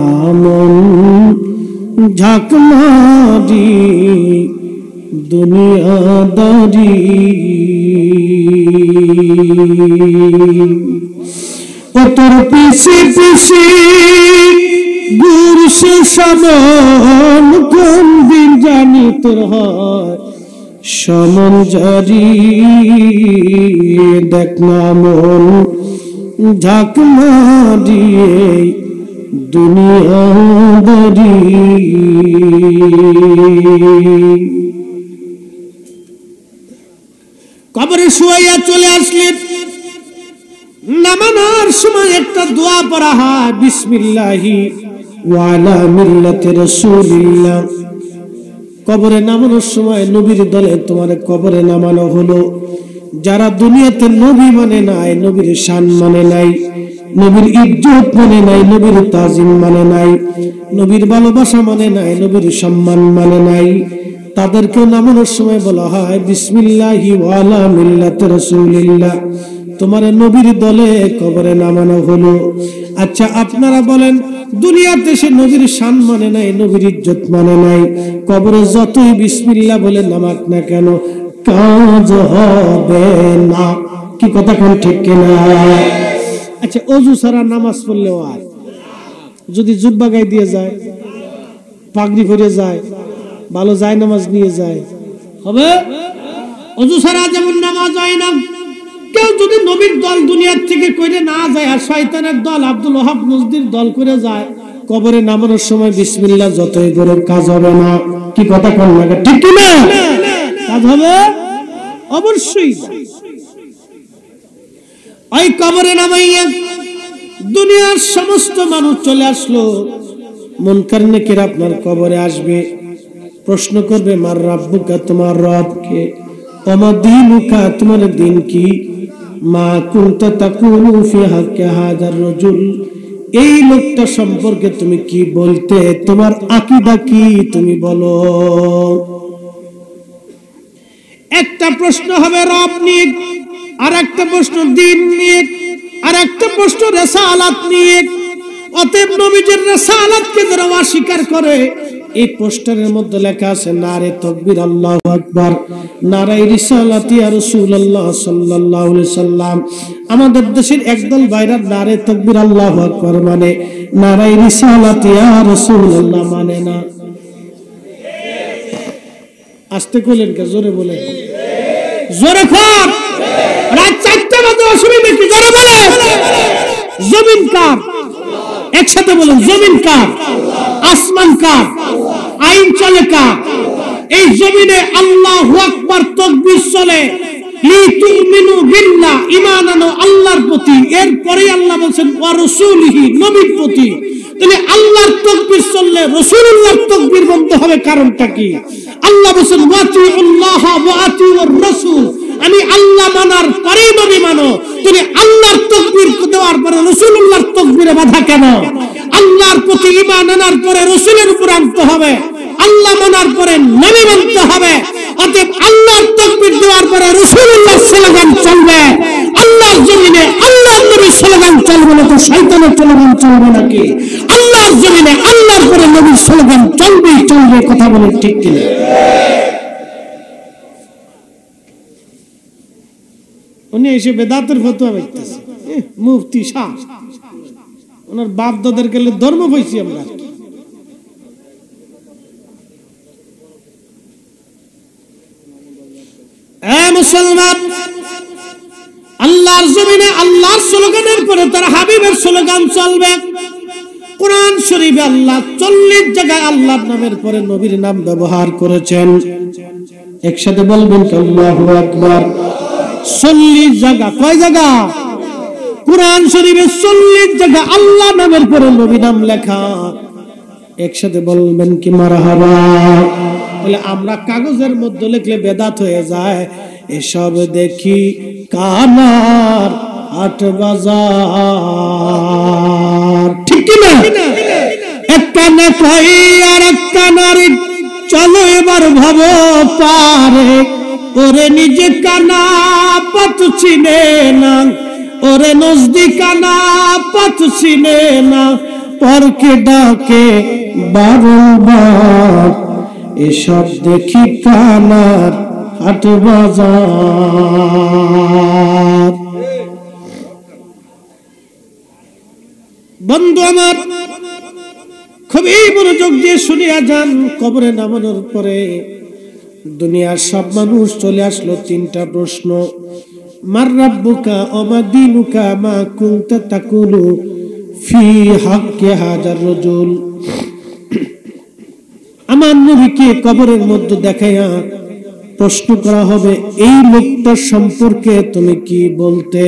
মন ঝাঁক মারি দুনিয়াদারি, ও তোর পিছে পিছে ঘুরছে সমন, কোন দিন জানি তোর হয় সমন জারি। দেখ না মন ঝাঁক মারিয়ে দুনিয়াদারি। শুয়াইয়া চলে আসলেন। নামানোর সময় একটা দোয়া পড়া হয়, বিসমিল্লাহি ওয়া আলা মিল্লাতি রাসূলিল্লাহ। কবরে নামানোর সময় নবীর দলে তোমার কবরে নামানো হলো। যারা দুনিয়াতে নবী মানে নাই, নবীর শান মানে নাই, নবীর ইজ্জত মানে নাই, নবীর তাজিম মানে নাই, নবীর ভালোবাসা মানে নাই, নবীর সম্মান মানে নাই, তাদেরকে নামানোর সময় বলা হয় বিসমিল্লাহি ওয়া আলা মিল্লাতি রাসূলিল্লাহ। তোমার নবীর দলে কবরে নামানো হলো। আচ্ছা আপনারা বলেন, দুনিয়াতে সে নবীর শান মানে নাই, নবীর ইজ্জত মানে নাই, কবরে যতই বিসমিল্লাহ বলে নামাক না কেন কাজ হবে না। কি কথা কোন ঠিক কিনা? আচ্ছা ওযু ছাড়া নামাজ পড়লেও আর যদি জুব্বা গায়ে দিয়ে যায়, পাগড়ি পরে যায়, ভালো যায় নামাজ নিয়ে যায়, হবে? ওযু ছাড়া যেমন নামাজ হয় না, কেউ যদি নবীর দল দুনিয়ার থেকে করে না যায় আর শয়তানের দল আব্দুল ওয়াহাব নজদির দল করে যায়, কবরে নামানোর সময় বিসমিল্লাহ যতই করে কাজ হবে না। কি কথা কোন লাগে ঠিক কি না? কাজ হবে অবশ্যই। ওই কবরে নামাইয়া দুনিয়ার সমস্ত মানুষ চলে আসলো। মুনকার নাকির আপনার কবরে আসবে, প্রশ্ন করবে মার রাব্বুকা, তোমার রব কে? ওমা দীনুকা, তোমার দিন কি? মা কুনতা তাকুলু ফি হাক্কি হাযার রাজুল, এই লোকটা সম্পর্কে তুমি কি বলতে, তোমার আকীদা কি তুমি বলো। একটা প্রশ্ন হবে রব নিয়ে, আর একটা প্রশ্ন দ্বীন নিয়ে, আর একটা প্রশ্ন রিসালাত নিয়ে। অতএব নবীজির রিসালাতকে যারা অস্বীকার করে, এই পোস্টারের মধ্যে লেখা আছে নারে তাকবীর আল্লাহু আকবার, নারে রিসালাতি ইয়া রাসূলুল্লাহ সাল্লাল্লাহু আলাইহি সাল্লাম। আমাদের দেশের একদল ভাইরা নারে তাকবীর আল্লাহু আকবার মানে, নারে রিসালাতি ইয়া রাসূলুল্লাহ মানে না। আস্তে বলেন, কে জোরে বলেন? জোরে খোর রাত 4টা বাজে অসুবিধা কি? জোরে বলেন। জমিন কার? একসাথে বলেন, জমিন কার? আসমান কার? আইন চলে কার? এই জমিনে আল্লাহু আকবার তাকবীর চলে। লিতুমিনু বিল্লাহ, ঈমান আনো আল্লাহর প্রতি। এরপরে আল্লাহ বলেন ওয়া রাসূলিহি, নবীর প্রতি। তাহলে আল্লাহর তাকবীর চললে রাসূলুল্লাহর তাকবীর বন্ধ হবে, কারণটা কি? আল্লাহ বলেন ওয়াতিউল্লাহ ওয়া আতিউর রাসূল, আমি আল্লাহ মানার পরে নবী মানো। তুমি আল্লাহর তাকবীর দেওয়ার পরে রাসূলুল্লাহর তাকবীরে বাধা কেন? আল্লাহর প্রতি ঈমান আনার পরে রাসূলের উপর আনতে হবে, আল্লাহ মানার পরে নবী মানতে হবে। অতএব আল্লাহর তাকবীর দেওয়ার পরে রাসূলুল্লাহর স্লোগান চলবে। আল্লাহর জমিনে আল্লাহর নবীর স্লোগান চলবে না তো শয়তানের স্লোগান চলবে নাকি? আল্লাহর জমিনে আল্লাহর পরে নবীর স্লোগান চলবেই চলবে। কথা বলে ঠিক কিনা? উনি এসে বেদাতের ফতোয়া দিতেছে, মুফতি শাহ, ওনার বাপ দাদার গেলে ধর্ম পাইছি আমরা। মুসলমান, আল্লাহর জমিনে আল্লাহর স্লোগানের পরে তার হাবিবের স্লোগান চলবে। কোরআন শরীফে আল্লাহ 40 জায়গায় আল্লাহর নামের পরে নবীর নাম ব্যবহার করেছেন। একসাথে বলবেন আল্লাহু আকবার। 40 জায়গা। কয় জায়গা? কোরআন শরীফে 40 জায়গা আল্লাহ নামের পরে নবী নাম লেখা। একসাথে বলবেন কি মারহাবা। তাহলে আমরা কাগজের মধ্যে লিখলে বেদাত হয়ে যায়। এসব দেখি কানার হাট বাজার, ঠিক কি না? একটা না কই আর একটা নারী, চলো এবার ভাব পারে। ওরে নিজে কানা পথ চিনে না, ওরে নজদি কানা পথ চিনে না, পরকে ডাকে বারবার। এসব দেখি কানার হাট বাজার। বন্ধু আমার, খুবই মনোযোগ দিয়ে শুনিয়া যান। কবরে নামানোর পরে দুনিয়ার সব মানুষ চলে আসলো। 3টা প্রশ্ন, মার রাব্বুকা ওমা দীনুকা মা কুনতা তাকুলু ফি হাক্কি হাযার রাজুল। আমার নবীকে কবরের মধ্যে দেখাইয়া প্রশ্ন করা হবে এই লোকটার সম্পর্কে তুমি কি বলতে।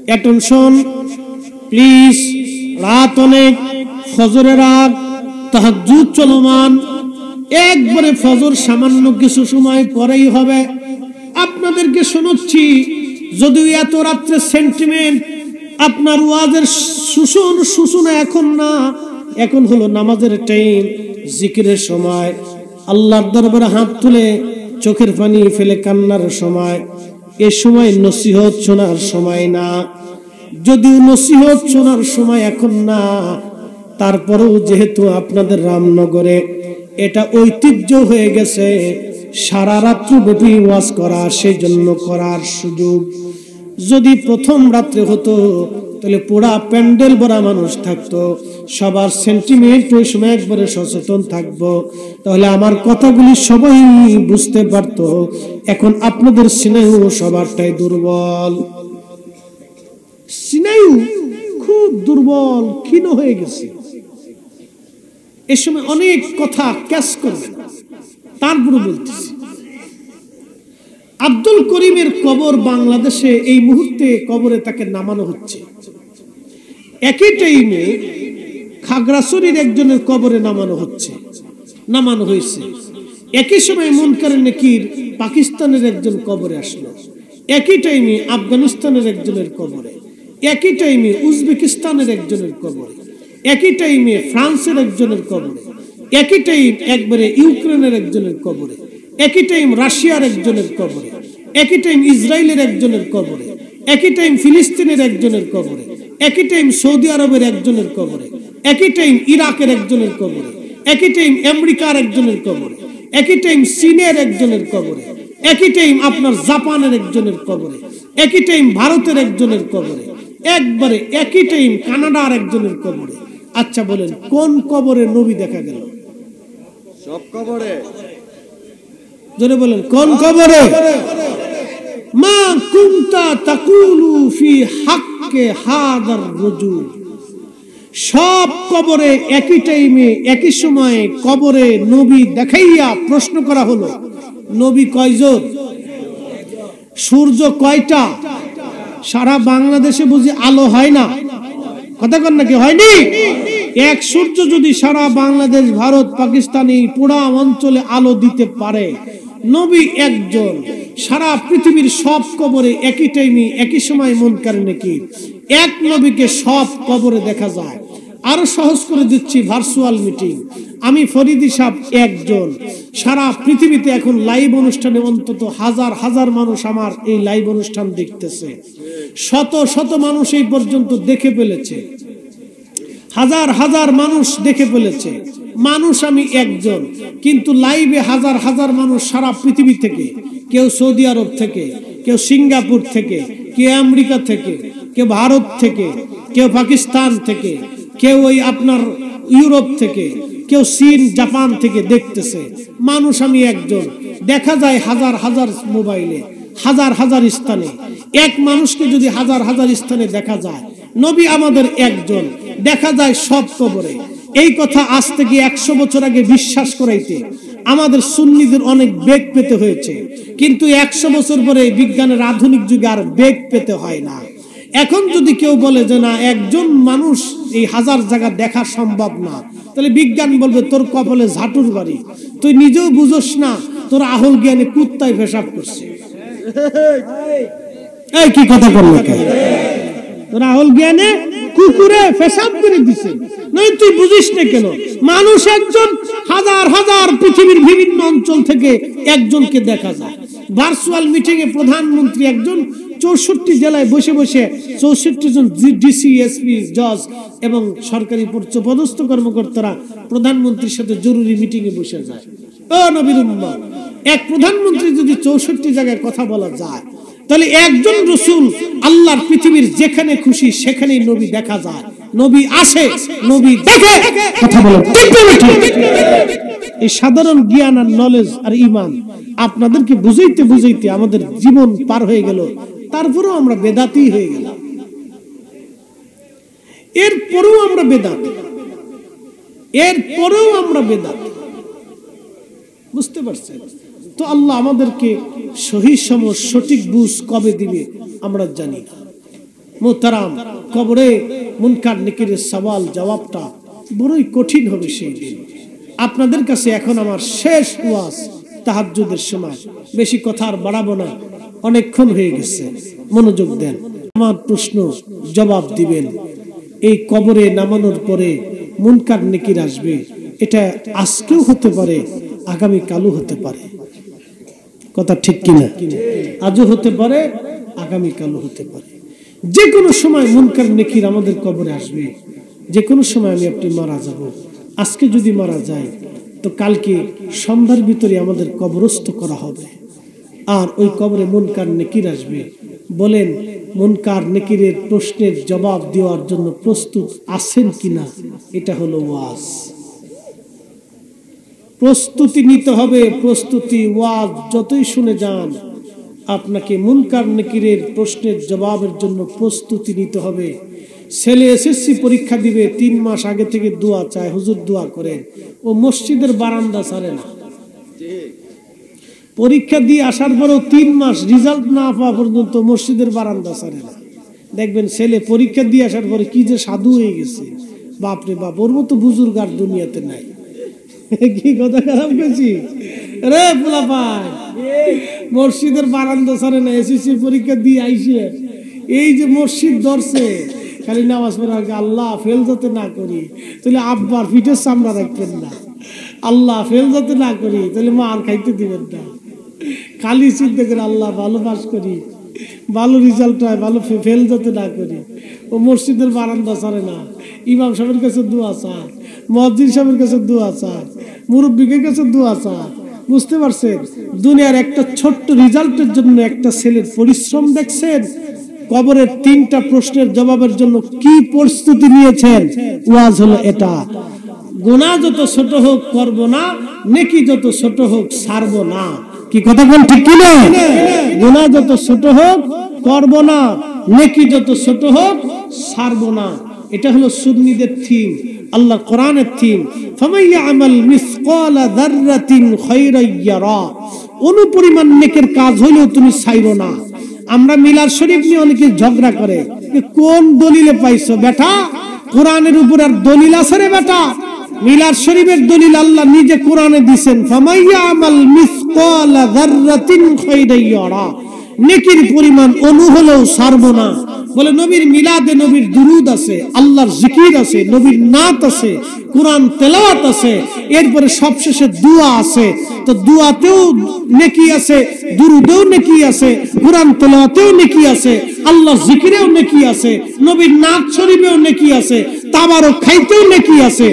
অ্যাটেনশন প্লিজ, রাত অনেক, ফজরের রাত, তাহাজ্জুদ চলমান, একবারে ফজর সামান্য কিছু সময় পরেই হবে। আপনাদেরকে শোনাচ্ছি, যদিও এত রাত্রে সেন্টিমেন্ট, আপনার ওয়াজের সূচনা এখন না, এখন হলো নামাজের টাইম, জিকিরের সময়, আল্লাহর দরবারে হাত তুলে চোখের পানি ফেলে কান্নার সময়। এ সময় নসিহত শোনার সময় না। যদিও নসিহত শোনার সময় এখন না, তারপরেও যেহেতু আপনাদের রামনগরে এটা ঐতিহ্য হয়ে গেছে সারা রাত্রি ব্যাপী ওয়াজ করা, সেই জন্য করার সুযোগ। যদি প্রথম রাত্রে হতো তাহলে পুরা প্যান্ডেল ভরা মানুষ থাকতো, সবার সেন্টিমেন্ট ওই সময় একবারে সচেতন থাকবো, তাহলে আমার কথাগুলি সবাই বুঝতে পারতো। এখন আপনাদের স্নায়ু সবারটাই দুর্বল, স্নায়ু খুব দুর্বল, ক্ষীণ হয়ে গেছে। এ সময় অনেক কথা ক্যাচ করবে, তারপরে বলতেছি আব্দুল করিমের কবর বাংলাদেশে এই মুহূর্তে কবরে তাকে নামানো হচ্ছে। একই টাইমে খাগড়াছড়ির একজনের কবরে নামানো হয়েছে। একই সময় মুনকার নেকির পাকিস্তানের একজন কবরে আসলো, একই টাইমে আফগানিস্তানের একজনের কবরে, একই টাইমে উজবেকিস্তানের একজনের কবরে, একই টাইমে ফ্রান্সের একজনের কবরে, একই টাইম একবারে ইউক্রেনের একজনের কবরে, একই টাইম রাশিয়ার একজনের কবরে, একই টাইম ইসরায়েলের একজনের কবরে, একই টাইম ফিলিস্তিনের একজনের কবরে, একই টাইম সৌদি আরবের একজনের কবরে, একই টাইম ইরাকের একজনের কবরে, একই টাইম আমেরিকার একজনের কবরে, একই টাইম চীনের একজনের কবরে, একই টাইম আপনার জাপানের একজনের কবরে, একই টাইম ভারতের একজনের কবরে, একবারে একই টাইম কানাডার একজনের কবরে। আচ্ছা বলেন, কোন কবরে নবী দেখা গেল? সব কবরে। জোরে বলেন, কোন কবরে? মা কুনতা তাকুলু ফি হাক্কে হাদার রাজুল। সব কবরে একই টাইমে একই সময়ে কবরে নবী দেখাইয়া প্রশ্ন করা হলো, নবী কয়জন? সূর্য কয়টা? সারা বাংলাদেশে বুঝি আলো হয় না? কথা কন নাকি হয়নি? এক সূর্য যদি সারা বাংলাদেশ, ভারত, পাকিস্তানি পুরা অঞ্চলে আলো দিতে পারে, নবী একজন, সারা পৃথিবীর সব কবরে একই টাইমে একই সময় মুনকার নেকির, এক নবীকে সব কবরে দেখা যায়। আরো সহজ করে দিচ্ছি, ভার্চুয়াল মিটিং, আমি ফরিদি সাহেব একজন, সারা পৃথিবীতে এখন লাইভ অনুষ্ঠানে অন্তত হাজার হাজার মানুষ আমার এই লাইভ অনুষ্ঠান দেখতেছে, শত শত মানুষ এই পর্যন্ত দেখে ফেলেছে, হাজার হাজার মানুষ দেখে ফেলেছে। মানুষ আমি একজন, কিন্তু লাইভে হাজার হাজার মানুষ সারা পৃথিবী থেকে, কেউ সৌদি আরব থেকে, কেউ সিঙ্গাপুর থেকে, কেউ আমেরিকা থেকে, কেউ ভারত থেকে, কেউ পাকিস্তান থেকে, কেউ ওই আপনার ইউরোপ থেকে, কেউ চীন জাপান থেকে দেখতেছে। মানুষ আমি একজন, দেখা যায় হাজার হাজার মোবাইলে, হাজার হাজার স্থানে। এক মানুষকে যদি হাজার হাজার স্থানে দেখা যায়, নবী আমাদের একজন, দেখা যায় সব কবরে। এই কথা আজ থেকে 100 বছর আগে বিশ্বাস করাইতে আমাদের সুন্নিদের অনেক বেগ পেতে হয়েছে, কিন্তু 100 বছর পরে বিজ্ঞানের আধুনিক যুগে আর বেগ পেতে হয় না। এখন যদি কেউ বলে যে না, একজন মানুষ এই হাজার জায়গা দেখা সম্ভব না, তাহলে বিজ্ঞান বলবে তোর কপালে ঝাঁটুর বাড়ি, তুই নিজেও বুঝোস না, তোর আহল জ্ঞানে কুত্তায় পেশাব করছে। এই কি কথা বললো? তোর আহল জ্ঞানে কুকুরে পেশাব করে দিছে, নয় তুই বুঝিস না কেন? মানুষ একজন, হাজার হাজার পৃথিবীর বিভিন্ন অঞ্চল থেকে একজনকে দেখা যায়। ভার্চুয়াল মিটিং এ প্রধানমন্ত্রী একজন 64 জেলায় বসে বসে 64 জন ডিসি, এসপি, জজ এবং সরকারি পদস্থ কর্মকর্তারা প্রধানমন্ত্রীর সাথে জরুরি মিটিং এ বসে যায়। ও নবীর উম্মত, এক প্রধানমন্ত্রী যদি 64 জায়গায় কথা বলা যায়, তাহলে একজন রাসূল আল্লাহর পৃথিবীর যেখানে খুশি সেখানেই নবী দেখা যায়, নবী আসে, নবী দেখে। কথা বলো ঠিক না ঠিক? এই সাধারণ জ্ঞান আর নলেজ আর ঈমান আপনাদেরকে বুঝাইতে বুঝাইতে আমাদের জীবন পার হয়ে গেল, তারপরেও আমরা বেদাতি হয়ে গেলাম। এরপরেও আমরা বেদাতি, বুঝতে পারছেন? তো আল্লাহ আমাদেরকে সহি সময় সঠিক বুঝ কবে দিবে আমরা জানি না। মুহতারাম, কবরে মুনকার নেকিরের সওয়াল জবাবটা বড়ই কঠিন হবে সেই দিন। আপনাদের কাছে এখন আমার শেষ ওয়াজ, তাহাজ্জুদের সময়, বেশি কথা আর বাড়াবো না, অনেকক্ষণ হয়ে গেছে, মনোযোগ দেন। আমার প্রশ্ন জবাব দিবেন। এই কবরে নামানোর পরে মুনকার নেকির আসবে, এটা আজকেও হতে পারে, আগামী কালও হতে পারে। কথা ঠিক কিনা? আজও হতে পারে, আগামী কালও হতে পারে। যে কোনো সময় মুনকার নেকির আমাদের কবরে আসবে। যে কোনো সময় আমি আপনি মারা যাব। আজকে যদি মারা যায় তো কালকে সন্ধ্যার ভিতরে আমাদের কবরস্থ করা হবে। আর ওই কবরে মুনকার নেকির আসবে। বলেন, মুনকার নেকিরের প্রশ্নের জবাব দেওয়ার জন্য প্রস্তুত আছেন কিনা? এটা হলো ওয়াজ। প্রস্তুতি নিতে হবে, প্রস্তুতি। ওয়াজ যতই শুনে যান, আপনাকে মুনকার নেকিরের প্রশ্নের জবাবের জন্য প্রস্তুতি নিতে হবে। ছেলে এসএসসি পরীক্ষা দিবে, 3 মাস আগে থেকে দোয়া চায়, হুজুর দোয়া করেন। ও মসজিদের বারান্দা ছাড়ে না। পরীক্ষা দিয়ে আসার পরেও 3 মাস রেজাল্ট না পাওয়া পর্যন্ত মসজিদের বারান্দা ছাড়ে না। দেখবেন ছেলে পরীক্ষা দিয়ে আসার পরে কি যে সাধু হয়ে গেছে, বাপরে বাপ, ওর মতো বুজুর্গ আর দুনিয়াতে নাই। কি কথা খারাপ গেছি রে পোলাপান, মসজিদের বারান্দা ছাড়ে না। এসএসসি পরীক্ষা দিয়ে আইসে এই যে মসজিদ ধরছে, খালি নামাজ পড়ার আগে আল্লাহ ফেল যাতে না করি, তাহলে আব্বার পিঠের চামড়া রাখবেন না। আল্লাহ ফেল যাতে না করি, তাহলে মা আর খাইতে দিবেন না। খালি চিন্তা করে আল্লাহ ভালো পাস করি, ভালো রেজাল্ট হয়, ভালো ফেল যাতে না করি। ও মসজিদের বারান্দা ছাড়ে না। ইমাম সাহেবের কাছে দোয়া চায়, মুয়াজ্জিন সাহেবের কাছে দোয়া চায়, মুরব্বিকের কাছে দোয়া চায়। বুঝতে পারছেন? দুনিয়ার একটা ছোট্ট রেজাল্টের জন্য একটা ছেলের পরিশ্রম দেখছেন। কবরের 3টা প্রশ্নের জবাবের জন্য কি প্রস্তুতি নিয়েছেন? ওয়াজ হলো এটা। গুনাহ যত ছোট হোক করব না, নেকি যত ছোট হোক ছাড়ব না। কি কথা বল ঠিক কি না? গুনাহ যত ছোট হোক করব না, নেকি যত ছোট হোক ছাড়ব না। এটা হলো সুন্নিদের থিম, আল্লাহ কোরআনের থিম। ফামাইয়া আমাল মিসকালা যাররাতিন খায়রান ইয়ারা। অনুপরিমাণ নেকের কাজ হইলেও তুমি ছাইরো না। আমরা মিলাদ শরীফ নিয়ে অনেকে ঝগড়া করে, কোন দলিলে পাইছো বেটা? কোরআনের উপর আর দলিল আছে রে বেটা? মিলাদ শরীফের দলিল আল্লাহ নিজে কোরআনে দিবেন, ফামাইয়া আমাল মিসকালা যাররাতিন খায়রান ইয়ারা। নেকির পরিমাণ অনু হলেও ছাড়বো না। বলে নবীর মিলাদে নবীর দুরুদ আছে, আল্লাহর জিকির আছে, নবীর নাত আছে, কোরআন তেলাওয়াত আছে, এরপরে সবশেষে দোয়া আছে। তো দোয়াতেও নেকি আছে, দুরুদেও নেকি আছে, কোরআন তেলাওয়াতেও নেকি আছে, আল্লাহর জিকিরেও নেকি আছে, নবীর নাত শরীফেও নেকি আছে, তাবারক খাইতেও নেকি আছে।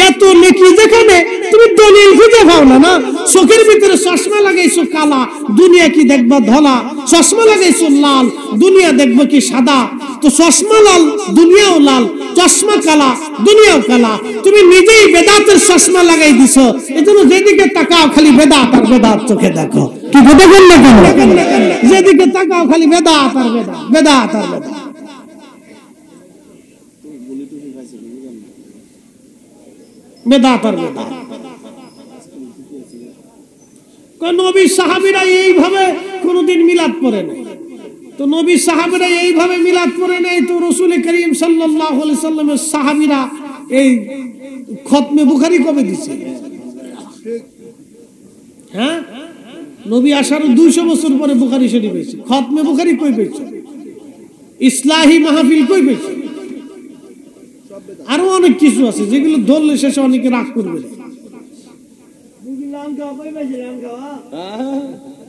এত নেকি যেখানে তুমি দলিল খুঁজে পাও না। না, চোখের ভিতরে চশমা লাগাইছো কালা, দুনিয়া কি দেখবা ধলা? চশমা লাগাইছো লাল, দুনিয়া দেখবো কি সাদা? তো চশমা লাল, দুনিয়াও লাল, চশমা কালা, দুনিয়াও কালা। তুমি নিজেই বেদাতের চশমা লাগাই দিছো, এজন্য যেদিকে তাকাও খালি বেদাত আর বেদাত চোখে দেখো। কি কথা বল না কেন? যেদিকে তাকাও খালি বেদাত আর বেদাত, বেদাত আর বেদাত। বেদাত আর বেদাত। নবী সাহাবীরা এইভাবে কোনদিন মিলাদ পড়ে নাই। তো নবী সাহাবীরা এইভাবে মিলাদ পড়ে নাই, তো রাসূল করিম সাল্লাল্লাহু আলাইহি সাল্লামের সাহাবীরা এই খতমে বুখারী কবে দিছে? হ্যাঁ, নবী আসার 200 বছর পরে বুখারী শরীফ হয়েছে। খতমে বুখারী কই পেয়েছে? ইসলাহি মাহফিল কই পেয়েছে? আরো অনেক কিছু আছে যেগুলো ধরলে শেষে অনেকে রাগ করবে।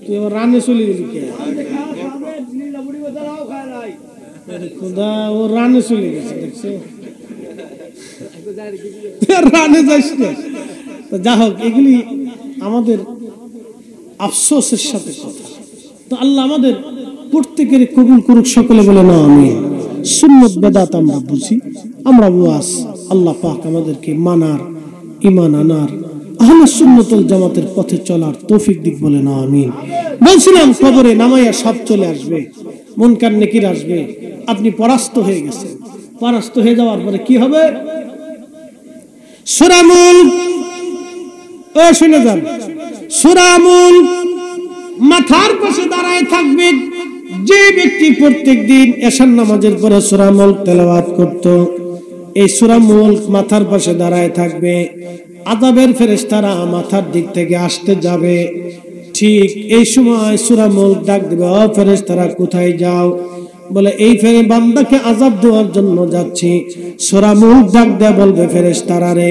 তুই আবার রানে চলে গেলি কে? খোদা, ও রানে চলে গেছে, দেখছো? রানে যাস না। তো যা হোক, এগুলি আমাদের আফসোসের সাথে কথা। তো আল্লাহ আমাদের প্রত্যেকের কবুল করুক, সকলে বলে না আমিন। সুন্নত বেদাত আমরা বুঝি, আমরা ওয়াজ, আল্লাহ পাক আমাদেরকে মানার, ঈমান আনার, আহলে সুন্নাত ওয়াল জামাতের পথে চলার তৌফিক দিক, বলে না আমিন। বলছিলাম কবরে নামাইয়া সব চলে আসবে, মুনকার নেকির আসবে। আপনি পরাস্ত হয়ে গেছেন, পরাস্ত হয়ে যাওয়ার পরে কি হবে? সূরা মুলক, ও শুনে যান, সূরা মুলক মাথার পাশে দাঁড়ায় থাকবে। যে ব্যক্তি প্রত্যেকদিন এশার নামাজের পরে সূরা মুলক তেলাওয়াত করত, এই সূরা মুলক মাথার পাশে দাঁড়ায় থাকবে। আযাবের ফেরেশতারা মাথার দিক থেকে আসতে যাবে, ঠিক এই সময় সূরা মুলক ডাক দিবে, ও ফেরেশতারা কোথায় যাও? বলে এই বান্দাকে আযাব দেওয়ার জন্য যাচ্ছি। সূরা মুলক ডাক দেয়া বলবে, ফেরেশতারা রে,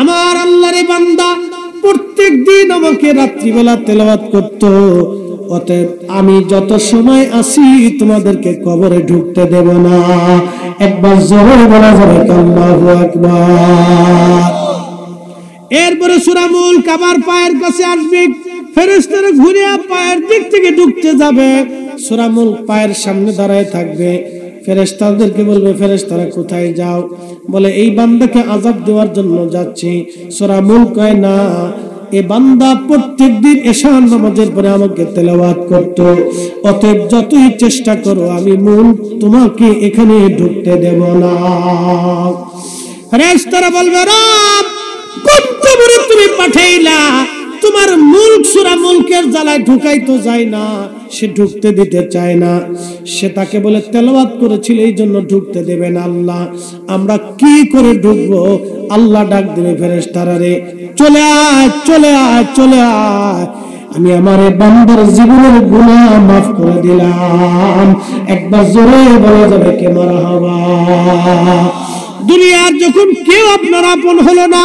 আমার আল্লাহর বান্দা প্রত্যেকদিন আমাকে রাত্রিবেলা তেলাওয়াত করত, অতএব আমি যত সময় আসি তোমাদেরকে কবরে ঢুকতে দেব না। একবার জোরে বলা যাবে আল্লাহু আকবার। এরপরে সূরা মুলক আবার পায়ের কাছে আসবে, ফেরেশতারা ঘুরে পায়ের দিক থেকে ঢুকতে যাবে। সূরা মুলক পায়ের সামনে দাঁড়ায় থাকবে। ফেরেশতাদেরকে বলবে, ফেরেশতারা কোথায় যাও? বলে এই বান্দাকে আযাব দেওয়ার জন্য যাচ্ছি। সূরা মুলক কয় না, এ বান্দা প্রত্যেকদিন এশার নামাজের পরে আমাকে তেলাওয়াত করত, অতএব যতই চেষ্টা করো আমি মুলক তোমাকে এখানে ঢুকতে দেব না। ফেরেশতারা বলবে, রব কোন কবরে তুমি পাঠাইলা? তোমার মুলক সূরা মুলকের জ্বালায় ঢুকাই তো যায় না, সে ঢুকতে দিতে চায় না। সে তাকে বলে তেলাওয়াত করেছিল এই জন্য ঢুকতে দেবে না আল্লাহ, আমরা কি করে ঢুকবো? আল্লাহ ডাক দেবে, ফেরেশতারা রে, চলে আয়, চলে আয়, চলে আয়, আমি আমার বান্দার জীবনের গুনাহ মাফ করে দিলাম। একবার জোরে বলা যাবে কে মারহাবা। দুনিয়ার যখন কেউ আপনার আপন হলো না,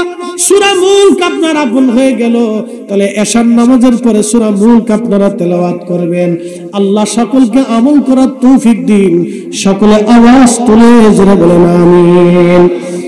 সূরা মুলক আপনার আপন হয়ে গেল, তাহলে এশার নামাজের পরে সূরা মুলক আপনারা তেলাওয়াত করবেন। আল্লাহ সকলকে আমল করার তৌফিক দিন। সকলে আওয়াজ তুলে জোরে বলেন আমিন।